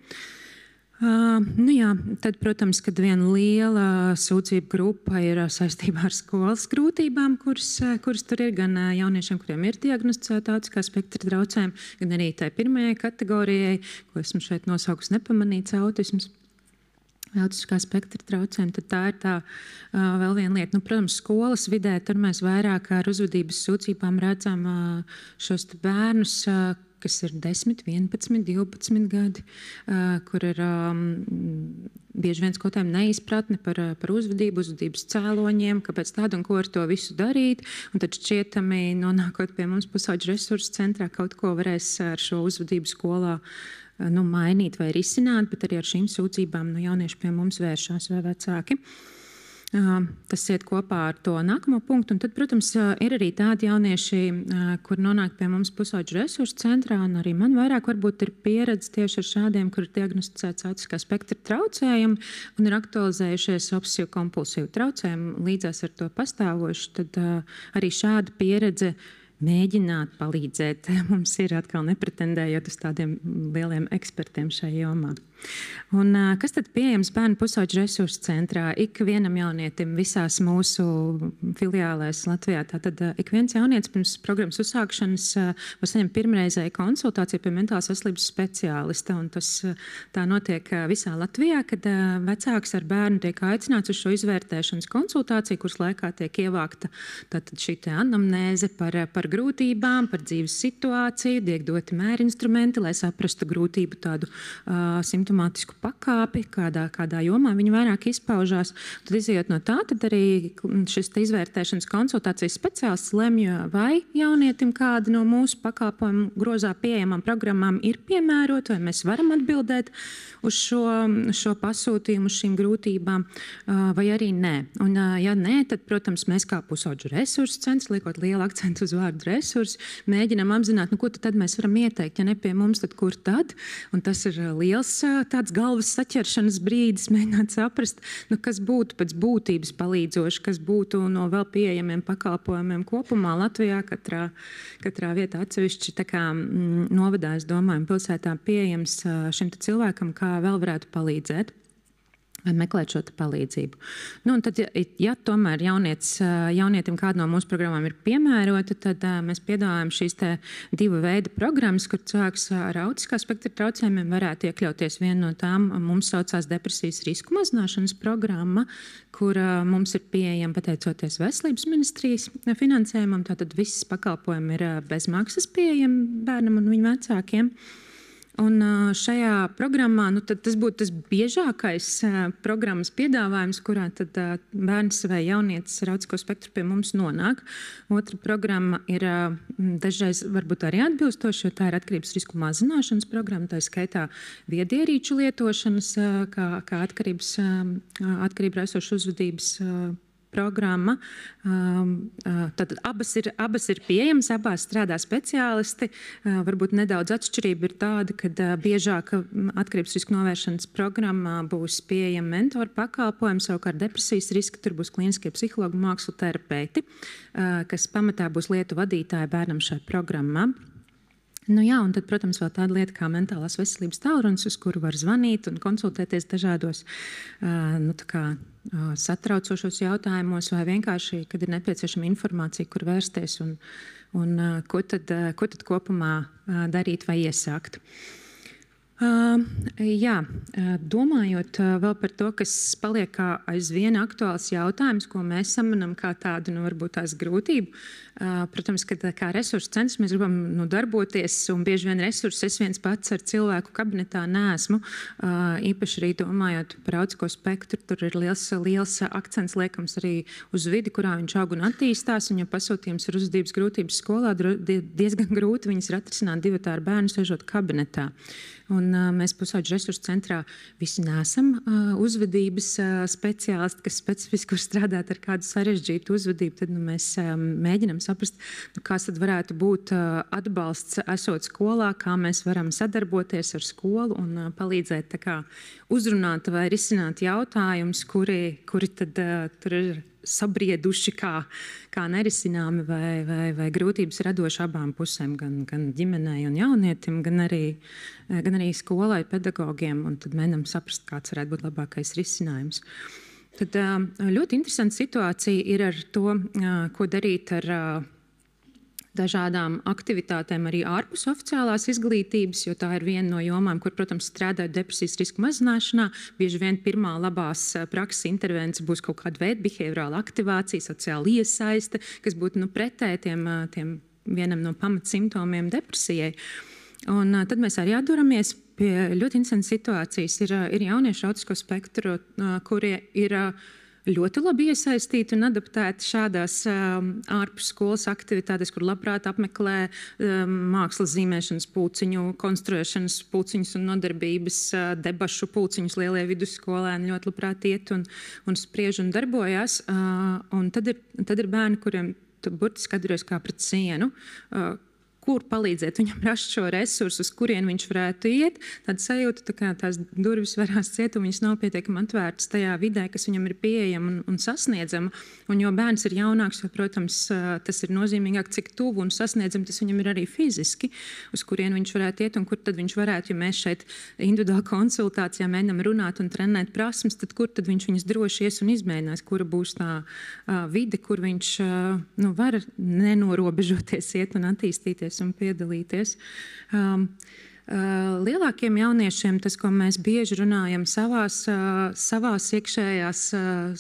Tad, protams, kad viena liela sūdzību grupa ir saistībā ar skolas grūtībām, kuras tur ir gan jauniešiem, kuriem ir diagnosticēta autiskā spektra traucējumi, gan arī tai pirmajai kategorijai, ko esmu šeit nosaukus nepamanīts autisms. Autiskā spektra traucējumi, tad tā ir tā vēl viena lieta. Protams, skolas vidē, tur mēs vairāk ar uzvedības sūdzībām redzam šos bērnus, kas ir 10, 11, 12 gadi, kur ir bieži vien skotēm neizpratne par uzvedību, uzvedības cēloņiem, kāpēc tādu un ko ar to visu darīt. Un tad šķietami, nonākot pie mums pusauģu resursu centrā, kaut ko varēs ar šo uzvedību skolā mainīt vai risināt, bet arī ar šīm sūdzībām jaunieši pie mums vēršās vai vecāki. Tas iet kopā ar to nākamo punktu. Un tad, protams, ir arī tādi jaunieši, kur nonāk pie mums pusauģu resursu centrā, un arī man vairāk varbūt ir pieredze tieši ar šādiem, kur ir diagnosticēts autiskā spektra traucējumi un ir aktualizējušies obsesīvu kompulsīvu traucējumu līdzās ar to pastāvoši. Tad arī šāda pieredze mēģināt palīdzēt mums ir atkal nepretendējot uz tādiem lieliem ekspertiem šajā jomā. Un, kas tad pieejams Bērnu pusauģu resursu centrā? Ik vienam jaunietim visās mūsu filiālēs Latvijā. Tātad ik viens jaunietis pirms programmas uzsākšanas var saņemt pirmreizēju konsultāciju pie mentālās veselības speciālista. Un tas tā notiek visā Latvijā, kad vecāks ar bērnu tiek aicināts uz šo izvērtēšanas konsultāciju, kuras laikā tiek ievākta tātad šī anamnēze par grūtībām, par dzīves situāciju, tiek doti mērinstrumenti, lai saprastu grūtību tādu simptomātisku pakāpi, kādā jomā viņi vairāk izpaužās. Tad izejot no tā, tad arī šis izvērtēšanas konsultācijas speciālists lemj, vai jaunietim kāda no mūsu pakalpojumu grozā pieejamām programmām ir piemērota, vai mēs varam atbildēt uz šo pasūtījumu, uz šīm grūtībām, vai arī nē. Un, ja nē, tad, protams, mēs kā pusauģu resursu centrs, liekot lielu akcentu uz vārdu resursi, mēģinām apzināt, ko tad mēs varam ieteikt. Ja ne pie mums, tad kur tad? Un tas ir liels tāds galvas saķeršanas brīdis, mēģināt saprast, kas būtu pēc būtības palīdzoši, kas būtu no vēl pieejamiem pakalpojumiem kopumā Latvijā, katrā vietā atsevišķi novadā, es domāju, pilsētā pieejams šim cilvēkam, kā vēl varētu palīdzēt vai meklēt šo palīdzību. Un tad, ja tomēr jaunietim kāda no mūsu programmām ir piemērota, tad mēs piedāvājam šīs divu veidu programmas, kur cilvēks ar autiskā spektra traucējumiem varētu iekļauties. Viena no tām mums saucās depresijas risku mazināšanas programma, kur mums ir pieejama pateicoties Veselības ministrijas finansējumam. Tātad visas pakalpojumi ir bezmaksas pieejami bērnam un viņa vecākiem. Un šajā programmā tas būtu tas biežākais programmas piedāvājums, kurā tad bērns vai jaunietis ar autisko spektru pie mums nonāk. Otra programma ir dažreiz varbūt arī atbilstoša, jo tā ir atkarības risku mazināšanas programma, tā skaitā viedierīču lietošanas, kā atkarību resursu uzvedības programma. Tad abas ir pieejamas, abās strādā speciālisti. Varbūt nedaudz atšķirība ir tāda, ka biežāk atkarības risku novēršanas programmā būs pieejama mentoru pakalpojumi, savukārt depresijas riska tur būs klīniskie psihologi, mākslu terapeiti, kas pamatā būs lietu vadītāji bērnam šai programmā. Un tad, protams, vēl tāda lieta kā mentālās veselības tālrunis, uz kuru var zvanīt un konsultēties dažādos satraucošos jautājumos, vai vienkārši, kad ir nepieciešama informācija, kur vērsties un ko tad kopumā darīt vai iesākt. Domājot vēl par to, kas paliek kā aizvien aktuāls jautājums, ko mēs samanam kā tādu, varbūt tās grūtību. Protams, ka kā resursu centrs mēs gribam darboties, un bieži vien resursus es viens pats ar cilvēku kabinetā neesmu. Īpaši arī domājot par autisko spektru, tur ir liels akcents liekams arī uz vidi, kurā viņš aug un attīstās, un ja pasūtījums ir uzvedības grūtības skolā, diezgan grūti viņas ir atrisināt divatāru bērnu sēžot kabinetā. Un mēs pusauģu resursu centrā visi neesam uzvedības speciālisti, kas specifiski var strādāt ar kādu sarežģītu uzvedību. Tad mēs mēģinam saprast, kāds tad varētu būt atbalsts esot skolā, kā mēs varam sadarboties ar skolu un palīdzēt uzrunāt vai risināt jautājumus, kuri tad tur ir sabrieduši kā nerisināmi vai grūtības radoši abām pusēm, gan ģimenei un jaunietim, gan arī skolai, pedagogiem, un tad mēģinām saprast, kāds varētu būt labākais risinājums. Tad ļoti interesanta situācija ir ar to, ko darīt ar dažādām aktivitātēm arī ārpus oficiālās izglītības, jo tā ir viena no jomām, kur, protams, strādājot depresijas risku mazināšanā. Bieži vien pirmā labās prakses intervences būs kaut kāda veida behaviorāla aktivācija, sociāla iesaiste, kas būtu pretēji tiem vienam no pamatsimptomiem depresijai. Un tad mēs arī atduramies pie ļoti interesantas situācijas. Ir jaunieši autisko spektru, kurie ir ļoti labi iesaistīti un adaptēti šādās ārpus skolas aktivitātes, kur labprāt apmeklē mākslas zīmēšanas pulciņu, konstruēšanas pulciņus un nodarbības, debašu pulciņus. Lielie vidusskolēni ļoti labprāt iet un spriež un darbojās. Un tad ir bērni, kuriem burtiski atduries kā pret sienu, kur palīdzēt viņam rast šo resursu, uz kurien viņš varētu iet, tad sajūta, ka tās durvis varās ciet un viņas nav pietiekami atvērtas tajā vidē, kas viņam ir pieejama un sasniedzama. Un jo bērns ir jaunāks, jo, protams, tas ir nozīmīgāk, cik tuvu un sasniedzam tas viņam ir arī fiziski, uz kurien viņš varētu iet un kur tad viņš varētu, ja mēs šeit individuāli konsultācijā mēģinām runāt un trenēt prasmes, tad kur tad viņš viņas droši ies un izmēģinās, kura būs tā vide, kur viņš var nenorobežoties iet un attīstīties un piedalīties. Lielākiem jauniešiem tas, ko mēs bieži runājam savās iekšējās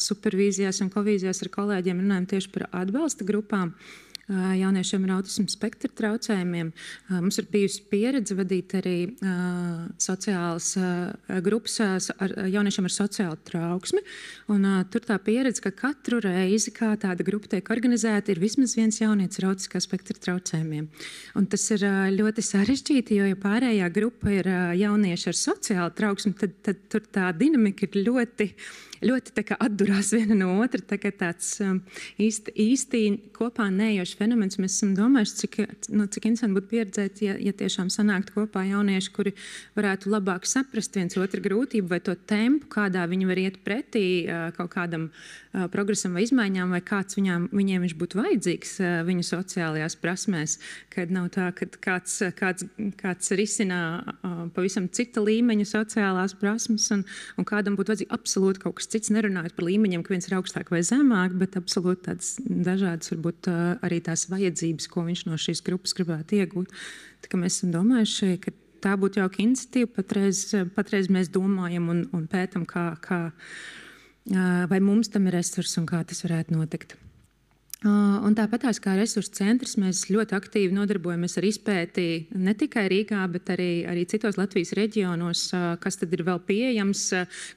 supervīzijās un kovīzijās ar kolēģiem, runājam tieši par atbalsta grupām. Jauniešiem ar autismu spektra traucējumiem. Mums ir bijusi pieredze vadīt arī sociālas grupas ar jauniešiem ar sociālu trauksmi. Un, tur tā pieredze, ka katru reizi, kā tāda grupa tiek organizēta, ir vismaz viens jaunietis ar autiskā spektra traucējumiem. Un tas ir ļoti sarežģīti, jo ja pārējā grupa ir jaunieši ar sociālu trauksmi, tad tur tā dinamika ir ļoti tā kā atdurās viena no otra, tā kā tāds īsti kopā neejošs fenomens. Mēs esam domājuši, cik interesanti būtu pieredzēt, ja tiešām sanāktu kopā jaunieši, kuri varētu labāk saprast viens otru grūtību vai to tempu, kādā viņi var iet pretī kaut kādam progresam vai izmaiņām, vai kāds viņiem viņš būtu vajadzīgs viņu sociālajās prasmēs, kad nav tā, ka kāds risinā pavisam cita līmeņa sociālās prasmes un kādam būtu vajadzīgi absolūti kaut kas cits, nerunājot par līmeņiem, ka viens ir augstāk vai zemāk, bet absolūti tādas dažādas varbūt arī tās vajadzības, ko viņš no šīs grupas gribētu iegūt. Tā kā mēs esam domājuši, ka tā būtu jauka iniciatīva. Patreiz mēs domājam un pētam, vai mums tam ir resursi un kā tas varētu notikt. Un tāpatās kā resursu centrs, mēs ļoti aktīvi nodarbojamies ar izpēti ne tikai Rīgā, bet arī citos Latvijas reģionos, kas tad ir vēl pieejams,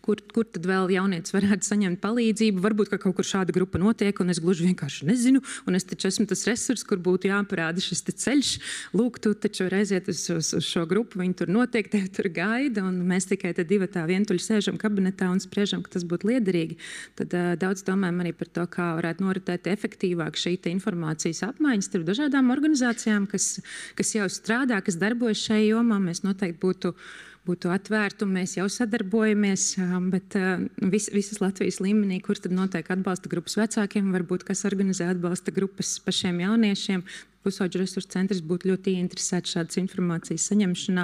kur tad vēl jaunietis varētu saņemt palīdzību. Varbūt, ka kaut kur šāda grupa notiek, un es gluži vienkārši nezinu, un es taču esmu tas resurs, kur būtu jāparāda šis ceļš. Lūk, tu taču reiziet uz šo grupu, viņi tur notiek, tevi tur gaida, un mēs tikai tad divatā vientuļi sēžam kabinetā un spriežam, ka tas būtu liederīgi. Tad daudz domājam arī par to, kā varētu noritēt efektīvi šī informācijas apmaiņas starp dažādām organizācijām, kas jau strādā, kas darbojas šajā jomā. Mēs noteikti būtu atvērti, un mēs jau sadarbojamies, bet visas Latvijas līmenī, kur tad notiek atbalsta grupas vecākiem, varbūt kas organizē atbalsta grupas pašiem jauniešiem. Pusauģu resursu centrs būtu ļoti interesēts šādas informācijas saņemšanā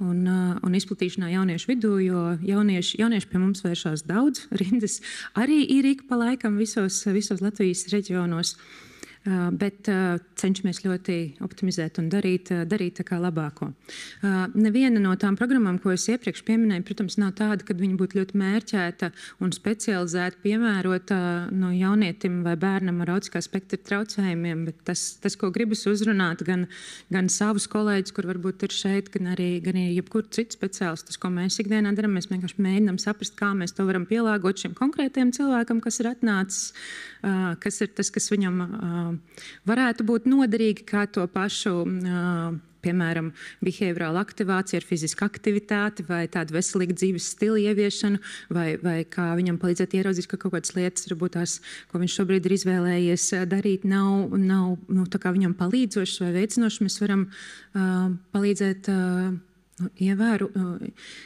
un izplatīšanā jauniešu vidū, jo jaunieši pie mums vēršās daudz. Rindas arī ir ik pa laikam visos Latvijas reģionos, bet cenšamies ļoti optimizēt un darīt tā kā labāko. Neviena no tām programmām, ko es iepriekš pieminēju, protams, nav tāda, kad viņa būtu ļoti mērķēta un specializēta, piemērota no jaunietim vai bērnam ar autiskā spektra traucējumiem, bet tas, ko gribas uzrunāt, gan savus kolēģus, kur varbūt ir šeit, gan arī jebkur citu speciālistu, ko mēs ikdienā darām. Mēs vienkārši mēģinām saprast, kā mēs to varam pielāgot šim konkrētajam cilvēkam, kas ir atnācis, kas ir tas, kas viņam varētu būt noderīgi, kā to pašu, piemēram, behaviorāla aktivācija ar fizisku aktivitāti vai tādu veselīgu dzīves stilu ieviešanu, vai kā viņam palīdzēt ieraudzīt, ka kaut kādas lietas, varbūt tās, ko viņš šobrīd ir izvēlējies darīt, nav tā kā viņam palīdzošas vai veicinošas. Mēs varam palīdzēt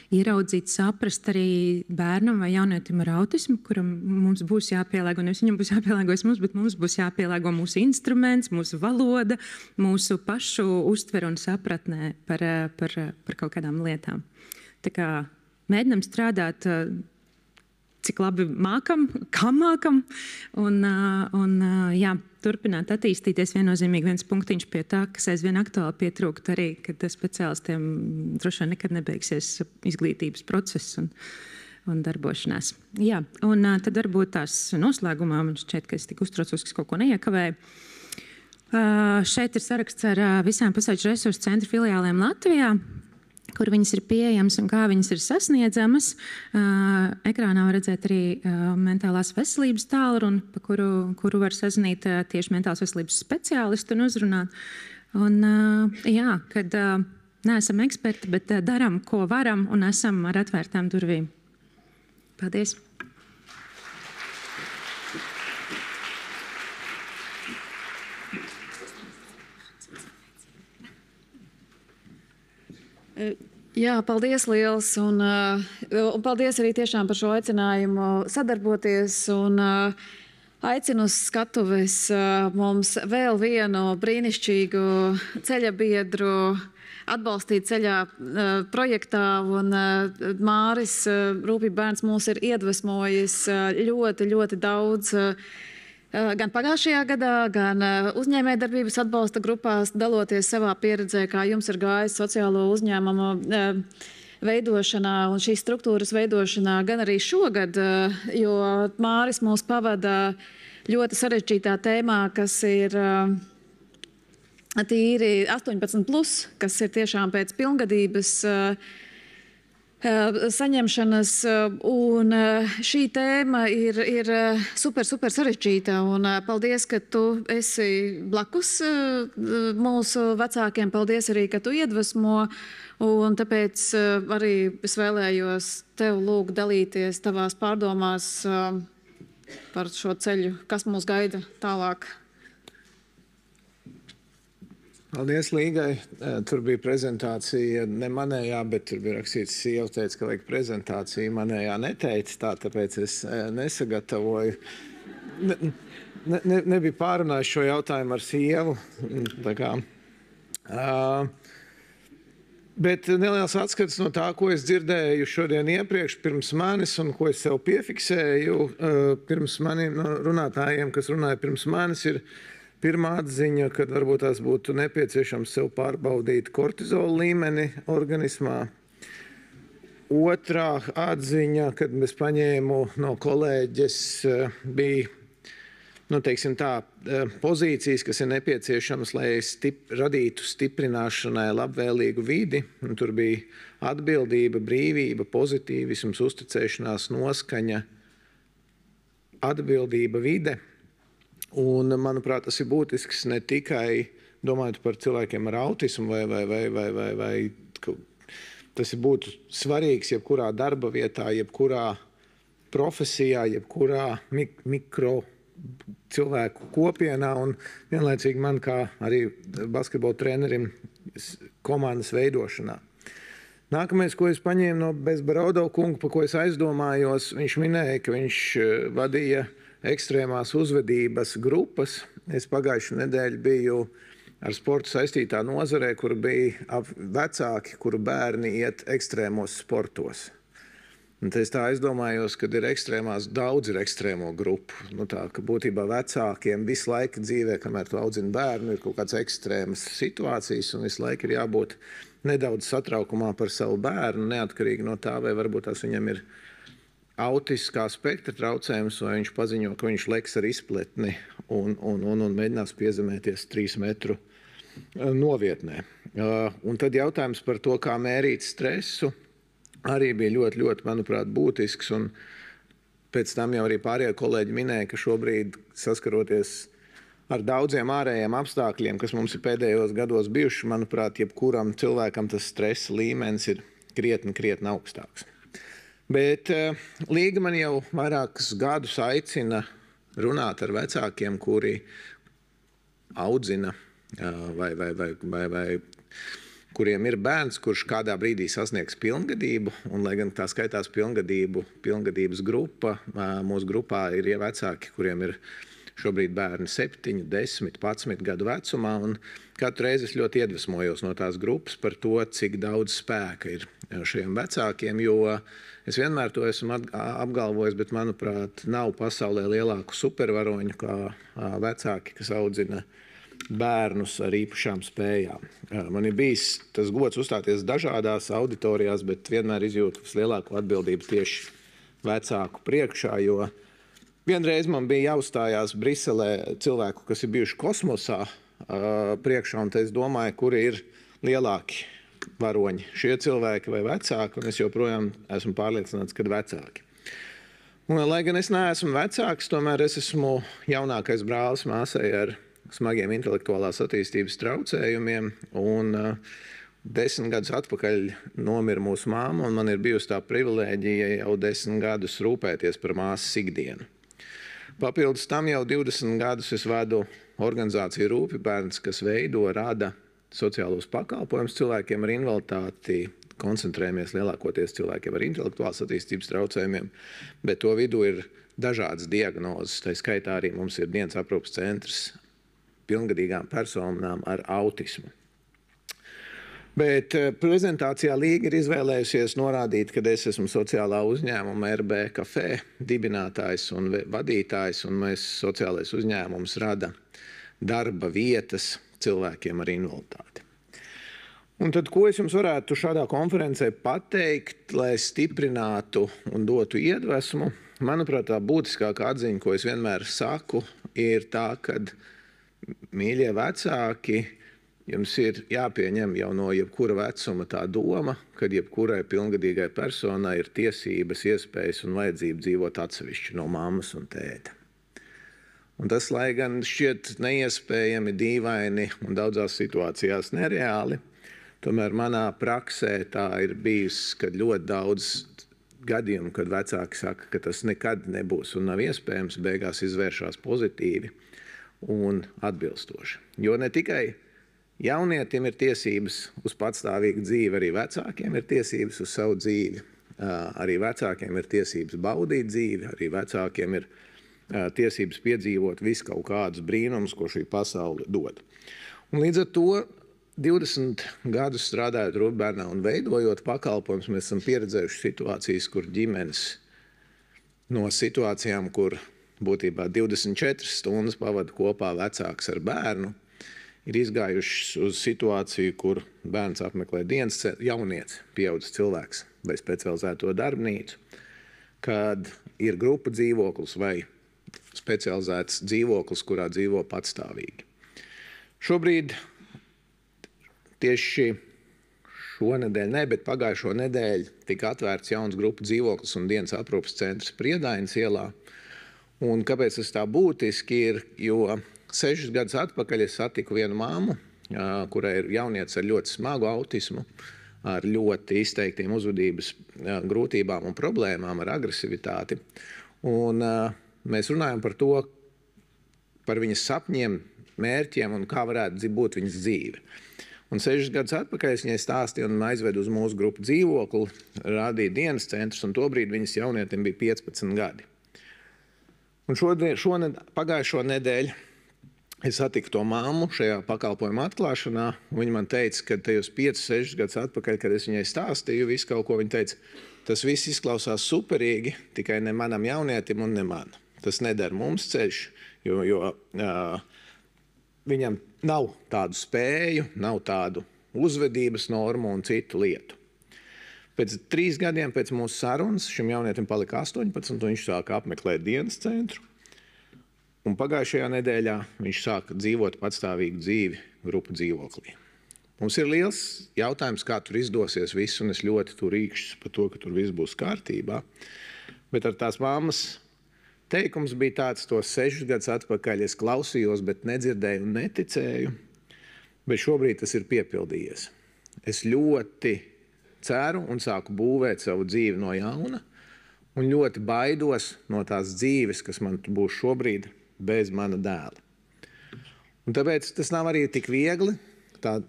ieraudzīt, saprast arī bērnam vai jaunietim ar autismu, kuram mums būs jāpielāgo, nevis viņam būs jāpielāgojas mums, bet mums būs jāpielāgo mūsu instruments, mūsu valoda, mūsu pašu uztvere un sapratnē par kaut kādām lietām. Tā kā mēģinam strādāt, cik labi mākam, kā mākam, un turpināt attīstīties. Viennozīmīgi viens punktiņš pie tā, kas aizvien aktuāli pietrūkt arī, kad speciālistiem droši vien nekad nebeigsies izglītības process un darbošanās. Jā, un tad varbūt tās noslēgumā, man šķiet, ka es tik uztraucos, ka kaut ko neiekavēju. Šeit ir saraksts ar visām pusauģu resursu centru filiālēm Latvijā, kur viņas ir pieejamas un kā viņas ir sasniedzamas. Ekrānā var redzēt arī mentālās veselības tālruni, pa kuru var sazvanīt tieši mentālās veselības speciālistu un uzrunāt. Un, jā, kad neesam eksperti, bet daram, ko varam, un esam ar atvērtām durvīm. Paldies! Jā, paldies liels, un paldies arī tiešām par šo aicinājumu sadarboties, un aicinu uz skatuves mums vēl vienu brīnišķīgu ceļabiedru atbalstīt ceļā projektā, un Māris Rūpība bērns mūs ir iedvesmojis ļoti, ļoti daudz gan pagājušajā gadā, gan uzņēmējdarbības atbalsta grupās, daloties savā pieredzē, kā jums ir gājis sociālo uzņēmumu veidošanā un šīs struktūras veidošanā, gan arī šogad, jo Māris mūs pavada ļoti sarežģītā tēmā, kas ir tīri 18+, kas ir tiešām pēc pilngadības saņemšanas, un šī tēma ir super sarežģīta, un paldies, ka tu esi blakus mūsu vecākiem, paldies arī, ka tu iedvesmo, un tāpēc arī es vēlējos tev lūgt dalīties tavās pārdomās par šo ceļu, kas mūs gaida tālāk. Paldies Līgai. Tur bija prezentācija ne manējā, bet tur bija rakstīts, sieva teica, ka vajag prezentāciju, manējā neteica, tāpēc es nesagatavoju. Nebija pārunājis šo jautājumu ar sievu. Tā kā. Bet neliels atskats no tā, ko es dzirdēju šodien iepriekš pirms manis un ko es sev piefiksēju pirms maniem runātājiem, kas runāja pirms manis, ir pirmā atziņa, kad varbūt tās būtu nepieciešams sev pārbaudīt kortizola līmeni organismā. Otrā atziņa, kad es paņēmu no kolēģes, bija teiksim tā, pozīcijas, kas ir nepieciešamas, lai radītu stiprināšanai labvēlīgu vidi. Un tur bija atbildība, brīvība, pozitīvisms, uzticēšanās, noskaņa, atbildība, vide. Un, manuprāt, tas ir būtisks ne tikai domājot par cilvēkiem ar autismu, vai tas ir būtu svarīgs jebkurā darba vietā, jebkurā profesijā, jebkurā mikro cilvēku kopienā, un vienlaicīgi man kā arī basketbola trenerim komandas veidošanā. Nākamais, ko es paņēmu no Bezbarodo kunga, pa ko es aizdomājos, viņš minēja, ka viņš vadīja ekstrēmās uzvedības grupas. Es pagājušu nedēļu biju ar sportu saistītā nozarē, kur bija vecāki, kuru bērni iet ekstrēmos sportos. Un es tā aizdomājos, kad ir ekstrēmās, daudz ir ekstrēmo grupu. Tā, ka būtībā vecākiem visu laiku dzīvē, kamēr tu audzini bērnu, ir kaut kāds ekstrēmas situācijas, un visu laiku ir jābūt nedaudz satraukumā par savu bērnu, neatkarīgi no tā, vai varbūt tās viņam ir autiskā spektra traucējums, vai viņš paziņo, ka viņš leks ar izpletni un mēģinās piezemēties 3 metru novietnē. Un tad jautājums par to, kā mērīt stresu, arī bija ļoti, ļoti, manuprāt, būtisks. Un pēc tam jau arī pārējie kolēģi minēja, ka šobrīd saskaroties ar daudziem ārējiem apstākļiem, kas mums ir pēdējos gados bijuši, manuprāt, jebkuram cilvēkam tas stresa līmenis ir krietni augstāks. Bet Līga man jau vairākus gadus aicina runāt ar vecākiem, kuri audzina vai kuriem ir bērns, kurš kādā brīdī sasniegs pilngadību, un lai gan tā skaitās pilngadības grupa, mūsu grupā ir vecāki, kuriem ir šobrīd bērni 7, 10, 11 gadu vecumā, un katru reizi es ļoti iedvesmojos no tās grupas par to, cik daudz spēka ir šiem vecākiem, jo es vienmēr to esmu apgalvojis, bet, manuprāt, nav pasaulē lielāku supervaroņu kā vecāki, kas audzina bērnus ar īpašām spējām. Man ir bijis tas gods uzstāties dažādās auditorijās, bet vienmēr izjūtu vislielāko atbildību tieši vecāku priekšā, jo vienreiz man bija jāuzstājās Briselē cilvēku, kas ir bijuši kosmosā priekšā, un es domāju, kuri ir lielāki varoņi, šie cilvēki vai vecāki, un es joprojām esmu pārliecināts, ka vecāki. Un, lai gan es neesmu vecāks, tomēr es esmu jaunākais brālis māsai ar smagiem intelektuālās attīstības traucējumiem, un 10 gadus atpakaļ nomira mūsu māma, un man ir bijusi tā privilēģija jau 10 gadus rūpēties par māsas ikdienu. Papildus tam jau 20 gadus es vadu organizāciju Rūpibērns, kas veido, rada sociālos pakalpojumus cilvēkiem ar invaliditāti, koncentrējamies lielākoties cilvēkiem ar intelektuālas attīstības traucējumiem, bet to vidū ir dažādas diagnozes. Tā skaitā arī mums ir dienas aprūpes centrs pilngadīgām personām ar autismu. Bet prezentācijā Līga ir izvēlējusies norādīt, ka es esmu sociālā uzņēmuma RB Café dibinātājs un vadītājs, un mēs sociālais uzņēmums rada darba vietas cilvēkiem ar invaliditāti. Un tad, ko es jums varētu šādā konferencē pateikt, lai stiprinātu un dotu iedvesmu? Manuprāt, tā būtiskākā atziņa, ko es vienmēr saku, ir tā, ka mīļie vecāki, jums ir jāpieņem jau no jebkura vecuma tā doma, ka jebkurai pilngadīgai personai ir tiesības, iespējas un vajadzība dzīvot atsevišķi no mammas un tēta. Un tas, lai gan šķiet neiespējami, dīvaini un daudzās situācijās nereāli, tomēr manā praksē tā ir bijusi, kad ļoti daudz gadījumu, kad vecāki saka, ka tas nekad nebūs un nav iespējams, beigās izvēršās pozitīvi un atbilstoši. Jo ne tikai jaunietim ir tiesības uz patstāvīgu dzīvi, arī vecākiem ir tiesības uz savu dzīvi, arī vecākiem ir tiesības baudīt dzīvi, arī vecākiem ir tiesības piedzīvot visu kaut kādus brīnumus, ko šī pasaule dod. Un līdz ar to 20 gadus strādājot rūpbērnā un veidojot pakalpojumus, mēs esam pieredzējuši situācijas, kur ģimenes no situācijām, kur būtībā 24 stundas pavada kopā vecāks ar bērnu, ir izgājušas uz situāciju, kur bērns apmeklē dienas jaunieci, pieaudzis cilvēks vai specializēto darbnīcu, kad ir grupa dzīvoklis vai specializēts dzīvoklis, kurā dzīvo patstāvīgi. Šobrīd tieši šonedēļ, bet pagājušo nedēļu tika atvērts jauns grupu dzīvoklis un dienas aprūpes centrs Priedainas ielā. Un kāpēc tas tā būtiski ir, jo 6 gadus atpakaļ es satiku vienu māmu, kurai ir jaunietis ar ļoti smagu autismu, ar ļoti izteiktiem uzvedības grūtībām un problēmām, ar agresivitāti. Un mēs runājam par to, par viņas sapņiem, mērķiem un kā varētu būt viņas dzīve. Un 6 gadus atpakaļ es viņai stāstīju un aizvedu uz mūsu grupu dzīvokli, rādīja dienas centrs, un tobrīd viņas jaunietim bija 15 gadi. Un pagājušo nedēļu es satiku to māmu šajā pakalpojuma atklāšanā, un viņa man teica, ka tajos 5-6 gadus atpakaļ, kad es viņai stāstīju visu kaut ko, viņa teica, tas viss izklausās superīgi, tikai ne manam jaunietim un ne man. Tas nedara mums ceļš, jo viņam nav tādu spēju, nav tādu uzvedības normu un citu lietu. Pēc 3 gadiem pēc mūsu sarunas šim jaunietim palika 18, un viņš sāka apmeklēt dienas centru. Un pagājušajā nedēļā viņš sāka dzīvot patstāvīgu dzīvi grupu dzīvoklī. Mums ir liels jautājums, kā tur izdosies viss, un es ļoti tur rīkšos par to, ka tur viss būs kārtībā. Bet ar tās mammas teikums bija tāds, tos 6 gadus atpakaļ es klausījos, bet nedzirdēju un neticēju, bet šobrīd tas ir piepildījies. Es ļoti ceru un sāku būvēt savu dzīvi no jauna, un ļoti baidos no tās dzīves, kas man būs šobrīd bez mana dēla. Un tāpēc tas nav arī tik viegli, tā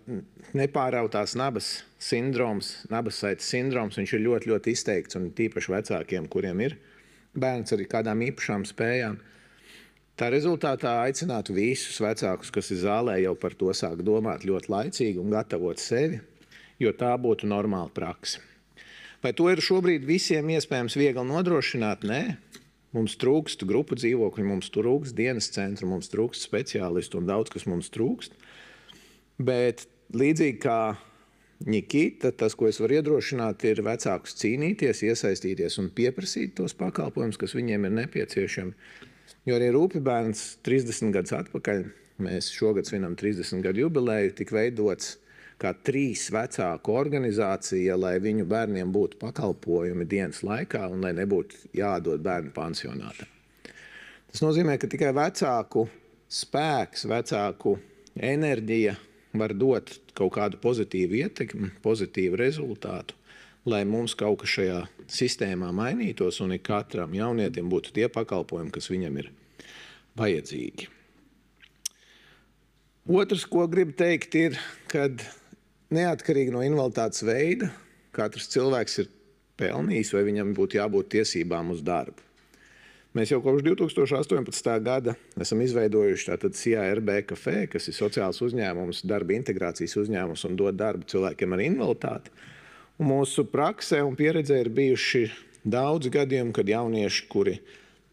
nepārautās nabas sindroms, nabasaites sindroms, viņš ir ļoti, ļoti izteikts, un tīpaši vecākiem, kuriem ir bērns ar kādām īpašām spējām. Tā rezultātā aicinātu visus vecākus, kas ir zālē, jau par to sāk domāt ļoti laicīgi un gatavot sevi, jo tā būtu normāla praksa. Vai to ir šobrīd visiem iespējams viegli nodrošināt? Nē. Mums trūkst grupu dzīvokļu, mums trūkst dienas centru, mums trūkst speciālistu un daudz, kas mums trūkst. Bet līdzīgi kā Nikita, tas, ko es varu iedrošināt, ir vecākus cīnīties, iesaistīties un pieprasīt tos pakalpojumus, kas viņiem ir nepieciešami. Jo arī Rūpibērns 30 gadus atpakaļ, mēs šogad svinam 30 gadu jubileju, tika veidots kā 3 vecāku organizācija, lai viņu bērniem būtu pakalpojumi dienas laikā un lai nebūtu jādod bērnu pansionātā. Tas nozīmē, ka tikai vecāku spēks, vecāku enerģija var dot kaut kādu pozitīvu ietekmi, pozitīvu rezultātu, lai mums kaut kas šajā sistēmā mainītos un ik katram jaunietim būtu tie pakalpojumi, kas viņam ir vajadzīgi. Otrs, ko gribu teikt, ir, kad neatkarīgi no invaliditātes veida, katrs cilvēks ir pelnījis, vai viņam būtu jābūt tiesībām uz darbu. Mēs jau kopš 2018. gada esam izveidojuši tātad CARB Café, kas ir sociāls uzņēmums, darba integrācijas uzņēmums un dod darbu cilvēkiem ar invaliditāti. Un mūsu praksē un pieredzē ir bijuši daudz gadījumi, kad jaunieši, kuri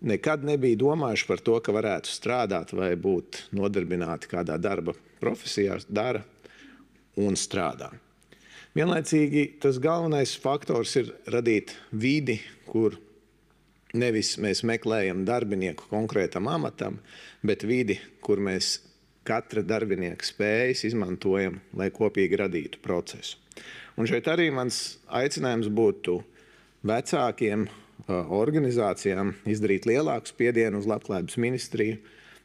nekad nebija domājuši par to, ka varētu strādāt vai būt nodarbināti kādā darba profesijā, dara un strādā. Vienlaicīgi tas galvenais faktors ir radīt vidi, kur nevis mēs meklējam darbinieku konkrētam amatam, bet vidi, kur mēs katra darbinieka spējas izmantojam, lai kopīgi radītu procesu. Un šeit arī mans aicinājums būtu vecākiem, organizācijām izdarīt lielāku spiedienu uz Labklājības ministriju,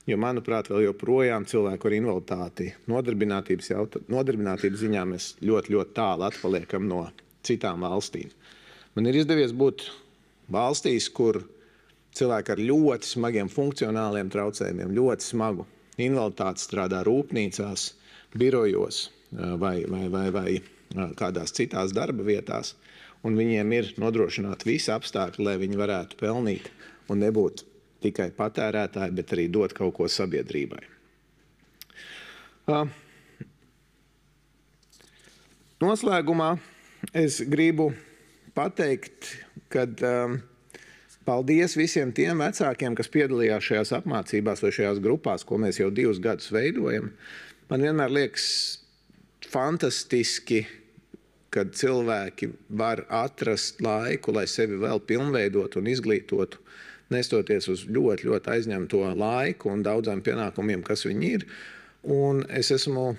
jo, manuprāt, vēl joprojām cilvēku ar invaliditāti nodarbinātības ziņā mēs ļoti, ļoti tālu atpaliekam no citām valstīm. Man ir izdevies būt valstīs, kur cilvēki ar ļoti smagiem funkcionāliem traucējumiem, ļoti smagu invaliditāti strādā rūpnīcās, birojos vai kādās citās darba vietās, un viņiem ir nodrošināti visi apstākļi, lai viņi varētu pelnīt un nebūt tikai patērētāji, bet arī dot kaut ko sabiedrībai. Noslēgumā es gribu pateikt, kad paldies visiem tiem vecākiem, kas piedalījās šajās apmācībās vai šajās grupās, ko mēs jau 2 gadus veidojam. Man vienmēr liekas fantastiski, kad cilvēki var atrast laiku, lai sevi vēl pilnveidotu un izglītotu, nestoties uz ļoti, ļoti aizņemto laiku un daudzām pienākumiem, kas viņi ir. Un es esmu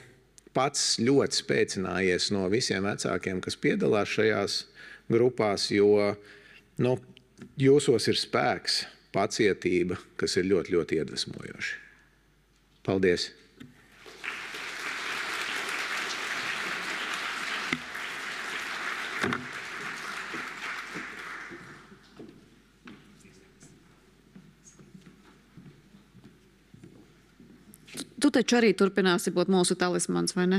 pats ļoti spēcinājies no visiem vecākiem, kas piedalās šajās grupās, jo jūsos ir spēks, pacietība, kas ir ļoti, ļoti iedvesmojoši. Paldies! Tu taču arī turpināsi būt mūsu talismans, vai ne?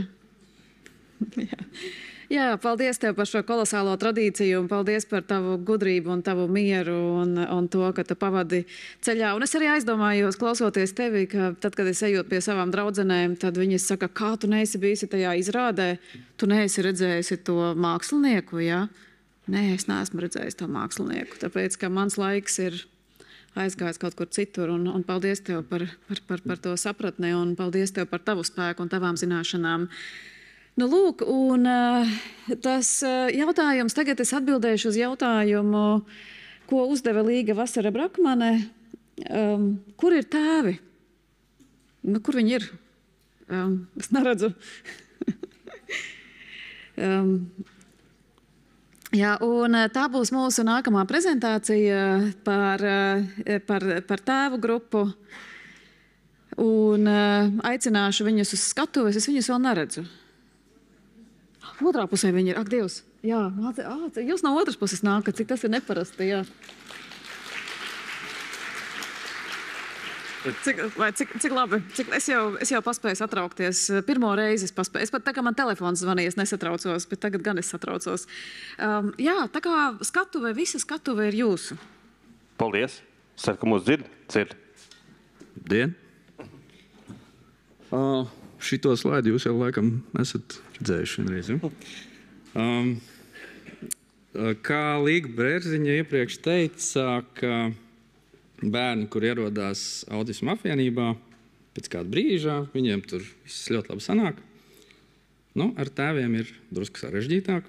Jā, paldies tev par šo kolosālo tradīciju un paldies par tavu gudrību un tavu mieru un to, ka tu pavadi ceļā. Un es arī aizdomājos, klausoties tevi, ka tad, kad es ejot pie savām draudzenēm, tad viņas saka, kā tu neesi bijusi tajā izrādē, tu neesi redzējusi to mākslinieku, jā? Nē, es neesmu redzējis to mākslinieku, tāpēc, ka mans laiks ir aizgājis kaut kur citur, un paldies tev par to sapratni, un paldies tev par tavu spēku un tavām zināšanām. Nu, lūk, un tas jautājums, tagad es atbildēšu uz jautājumu, ko uzdeva Līga Vasara Brakmane. Kur ir tēvi? Nu, kur viņi ir? Es neredzu. Jā, un tā būs mūsu nākamā prezentācija par tēvu grupu. Un aicināšu viņus uz skatuves, es viņus vēl neredzu. Otrā pusē viņi ir, ak, Dievs, jā, jūs no otras puses nākat, cik tas ir neparasti, jā. Cik labi, es jau paspēju satraukties. Pirmo reizi es paspēju. Es pat tā kā man telefons zvanīja, es nesatraucos, bet tagad gan es satraucos. Jā, tā kā skatuve, visa skatuve ir jūsu. Paldies. Ceru, ka mūs dzird. Dien. Šito slaidu jūs jau laikam esat redzējuši vienreiz. Kā Līga Bērziņa iepriekš teica, ka bērni, kur ierodās autisma apvienībā, pēc kāda brīža, viņiem tur viss ļoti labi sanāk. Nu, ar tēviem ir drusku sarežģītāk.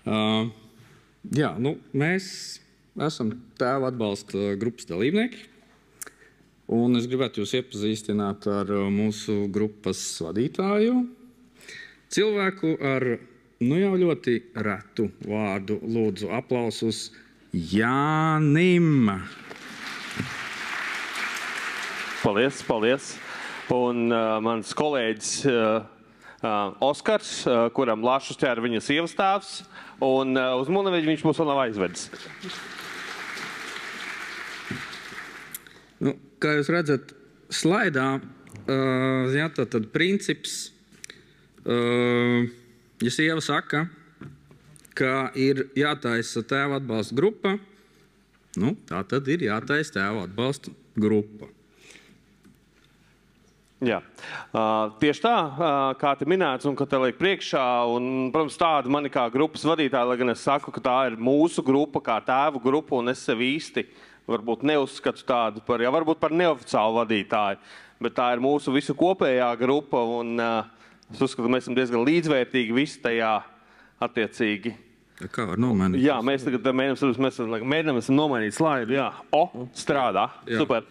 Jā, nu, mēs esam tēva atbalsta grupas dalībnieki, un es gribētu jūs iepazīstināt ar mūsu grupas vadītāju, cilvēku ar, nu jau ļoti retu vārdu, lūdzu aplausus, Jānim. Paldies. Un mans kolēģis Oskars, kuram Lašustē ir viņa sievas tēvs, un uz Munaveģi viņš mūs vēl nav aizvedis. Nu, kā jūs redzat, slaidā jā, tad princips, ja sieva saka, ka ir jātaisa tēva atbalsta grupa, nu, tā tad ir jātaisa tēva atbalsta grupa. Jā, tieši tā, kā te minēts un ka te liek priekšā, un, protams, tāda mani kā grupas vadītāja, lai gan es saku, ka tā ir mūsu grupa, kā tēvu grupa, un es sevi īsti varbūt neuzskatu tādu par, jā, varbūt par neoficiālu vadītāju, bet tā ir mūsu visu kopējā grupa, un es uzskatu, ka mēs esam diezgan līdzvērtīgi visi tajā attiecīgi. Kā var nomainīt? Jā, mēs tagad mēģinām nomainīt slaidu, jā. Strādā, jā. Super.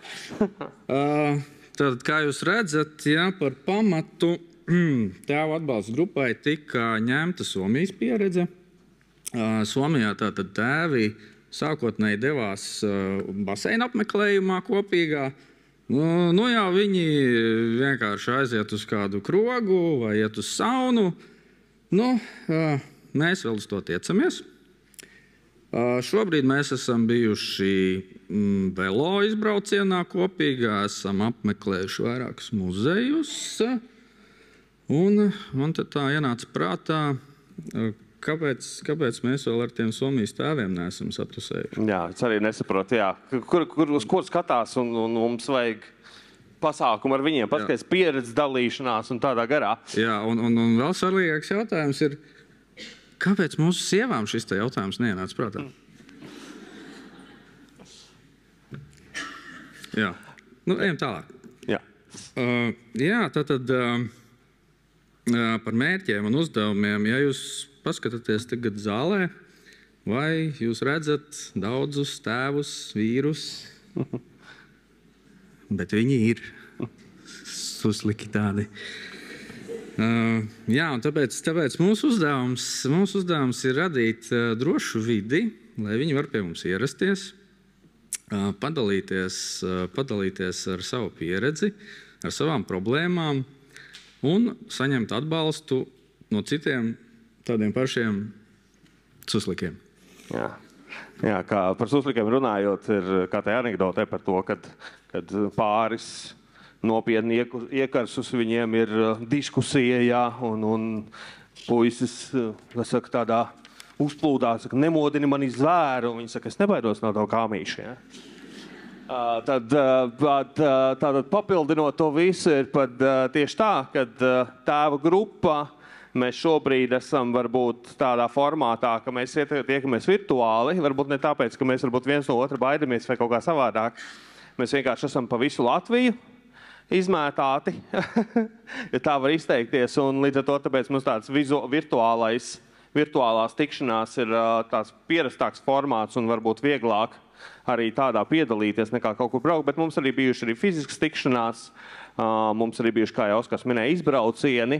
Tātad, kā jūs redzat, jā, par pamatu tēva atbalsta grupai tika ņemta Somijas pieredze. Somijā tātad tēvi sākotnēji devās baseina apmeklējumā kopīgā. Nu jā, viņi vienkārši aiziet uz kādu krogu vai iet uz saunu. Nu, mēs vēl uz to tiecamies. Šobrīd mēs esam bijuši velo izbraucienā kopīgā, esam apmeklējuši vairākus muzejus. Un man te tā ienāca prātā, kāpēc mēs vēl ar tiem Somijas tēviem neesam satusējuši. Jā, es arī nesaprotu, jā. Uz ko skatās un mums vajag pasākumu ar viņiem, paskaties pieredzi dalīšanās un tādā garā. Jā, un vēl svarīgāks jautājums ir, kāpēc mūsu sievām šis te jautājums neienāca prātā? Jā, nu ejam tālāk. Jā. Jā, tātad par mērķiem un uzdevumiem, ja jūs paskatāties tagad zālē, vai jūs redzat daudzus tēvus, vīrus, bet viņi ir susliki tādi. Jā, un tāpēc mūsu uzdevums ir radīt drošu vidi, lai viņi var pie mums ierasties, padalīties ar savu pieredzi, ar savām problēmām un saņemt atbalstu no citiem tādiem pašiem suslikiem. Jā, kā par suslikiem runājot, ir kā tā anekdote par to, kad pāris nopietni iekarsus viņiem ir diskusija, jā, un puisis, kas saka, tādā uzplūdā, saka, nemodini mani zvēru, un viņi saka, es nebaidos no tavu kāmīšu, jā. Tātad papildinot to visu ir pat tieši tā, kad tēva grupa, mēs šobrīd esam varbūt tādā formātā, ka mēs tiekamies virtuāli, varbūt ne tāpēc, ka mēs varbūt viens no otra baidamies vai kaut kā savādāk. Mēs vienkārši esam pa visu Latviju izmētāti, ja tā var izteikties, un līdz ar to tāpēc mums tāds virtuālās tikšanās ir tāds pierastāks formāts un varbūt vieglāk arī tādā piedalīties nekā kaut kur braukt, bet mums arī bijuši arī fiziskas tikšanās, mums arī bijuši, kā jau Oskars minēja, izbraucieni,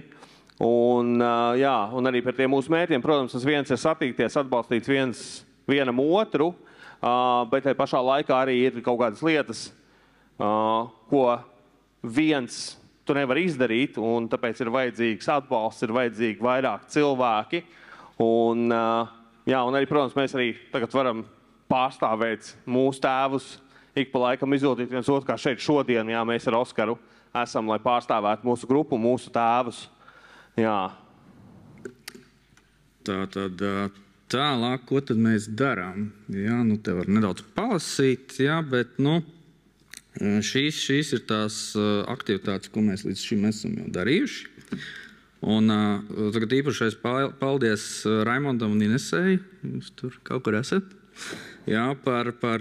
un arī par tiem mūsu mērķiem, protams, tas viens ir satikties, atbalstīt vienam otru, bet tai pašā laikā arī ir kaut kādas lietas, ko viens tu nevar izdarīt, un tāpēc ir vajadzīgs atbalsts, ir vajadzīgi vairāk cilvēki, un arī, protams, mēs arī tagad varam pārstāvēt mūsu tēvus, ik pa laikam izjūtīt viens otru, kā šeit šodien, jā, mēs ar Oskaru esam, lai pārstāvētu mūsu grupu, mūsu tēvus, jā. Tātad tālāk, ko tad mēs darām? Jā, nu te var nedaudz palasīt, jā, bet, nu, šīs ir tās aktivitātes, ko mēs līdz šim esam jau darījuši. Un tagad īpašais paldies Raimondam un Inesei. Jūs tur kaut kur esat. Jā,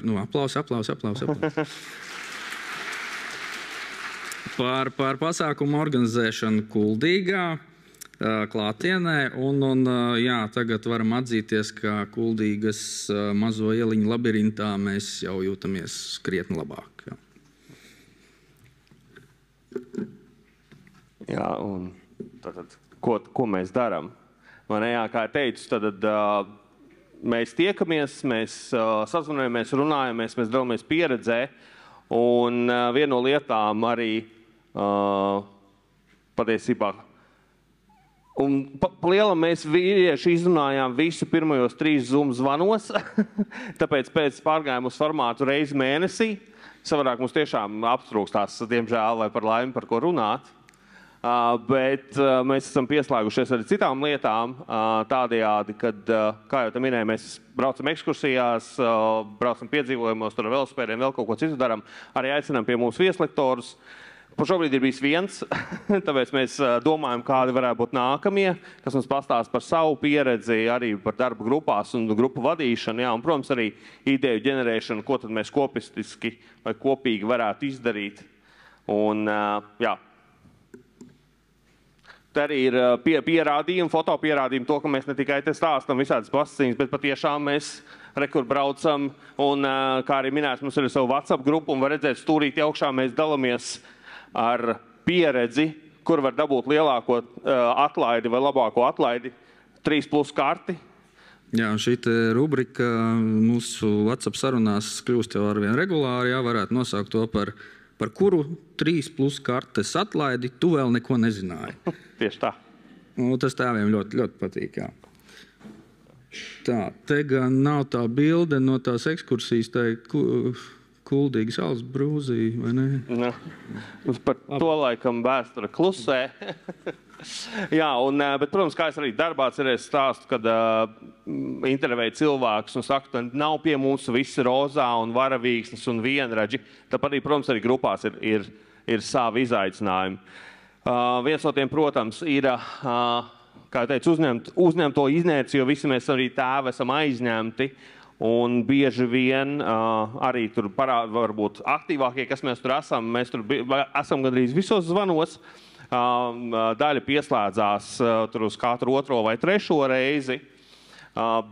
nu, aplaus. Par pasākumu organizēšanu Kuldīgā, klātienē. Un jā, tagad varam atzīties, ka Kuldīgas mazo ieliņu labirintā mēs jau jūtamies krietni labāk. Jā. Jā, un tātad, ko mēs darām? Kā teicu, tad mēs tiekamies, mēs sazvanamies, runājamies, mēs dalāmies pieredzē, un viena no lietām arī patiesībā Un pa lielam mēs vīrieši izrunājām visu pirmajos 3 Zoom zvanos, tāpēc pēc pārgājām uz formātu reizi mēnesī. Savādāk mums tiešām aptrūkstās, diemžēl, vai par laimi, par ko runāt. Bet mēs esam pieslēgušies arī citām lietām, tādējādi, kad, kā jau te minēju, mēs braucam ekskursijās, braucam piedzīvojumos, tur velospēdiem, vēl kaut ko citu daram, arī aicinām pie mums vieslektorus. Par šobrīd ir bijis viens, tāpēc mēs domājam, kādi varētu būt nākamie, kas mums pastāst par savu pieredzi, arī par darbu grupās un grupu vadīšanu, jā, un, protams, arī ideju ģenerēšanu, ko tad mēs kopistiski vai kopīgi varētu izdarīt. Un, jā. Te arī ir pierādījumi, fotopierādījumi to, ka mēs ne tikai te stāstam visādas pasciņas, bet patiešām mēs rekur braucam un, kā arī minēts, mums ir savu WhatsApp grupu un var redzēt stūrīti augšā, mēs dalamies ar pieredzi, kur var dabūt lielāko atlaidi vai labāko atlaidi, 3+ karti. Jā, šī rubrika mūsu WhatsApp sarunās kļūst jau arvien regulāri, jā, varētu nosaukt to par kuru 3+ kartes atlaidi tu vēl neko nezināji. Tieši tā. Nu, tas tēviem ļoti, ļoti patīk, jā. Tā, te gan nav tā bilde no tās ekskursijas, tā kuldīgi saules brūzī, vai ne? Jā. Par to laikam vēsture klusē. Jā, bet, protams, kā es arī darbā cerēju stāstu, kad intervēju cilvēkus un saku, ka nav pie mums visi rozā un varavīksnes un vienraģi. Tāpat arī, protams, arī grupās ir savi izaicinājumi. Viens no tiem, protams, ir, kā jau teicu, uzņemt to inerci, jo visi mēs arī tēvi esam aizņemti. Un bieži vien arī tur parāda varbūt aktīvākie, kas mēs tur esam. Mēs tur esam gandrīz visos zvanos. Daļa pieslēdzās tur uz katru 2. vai 3. reizi.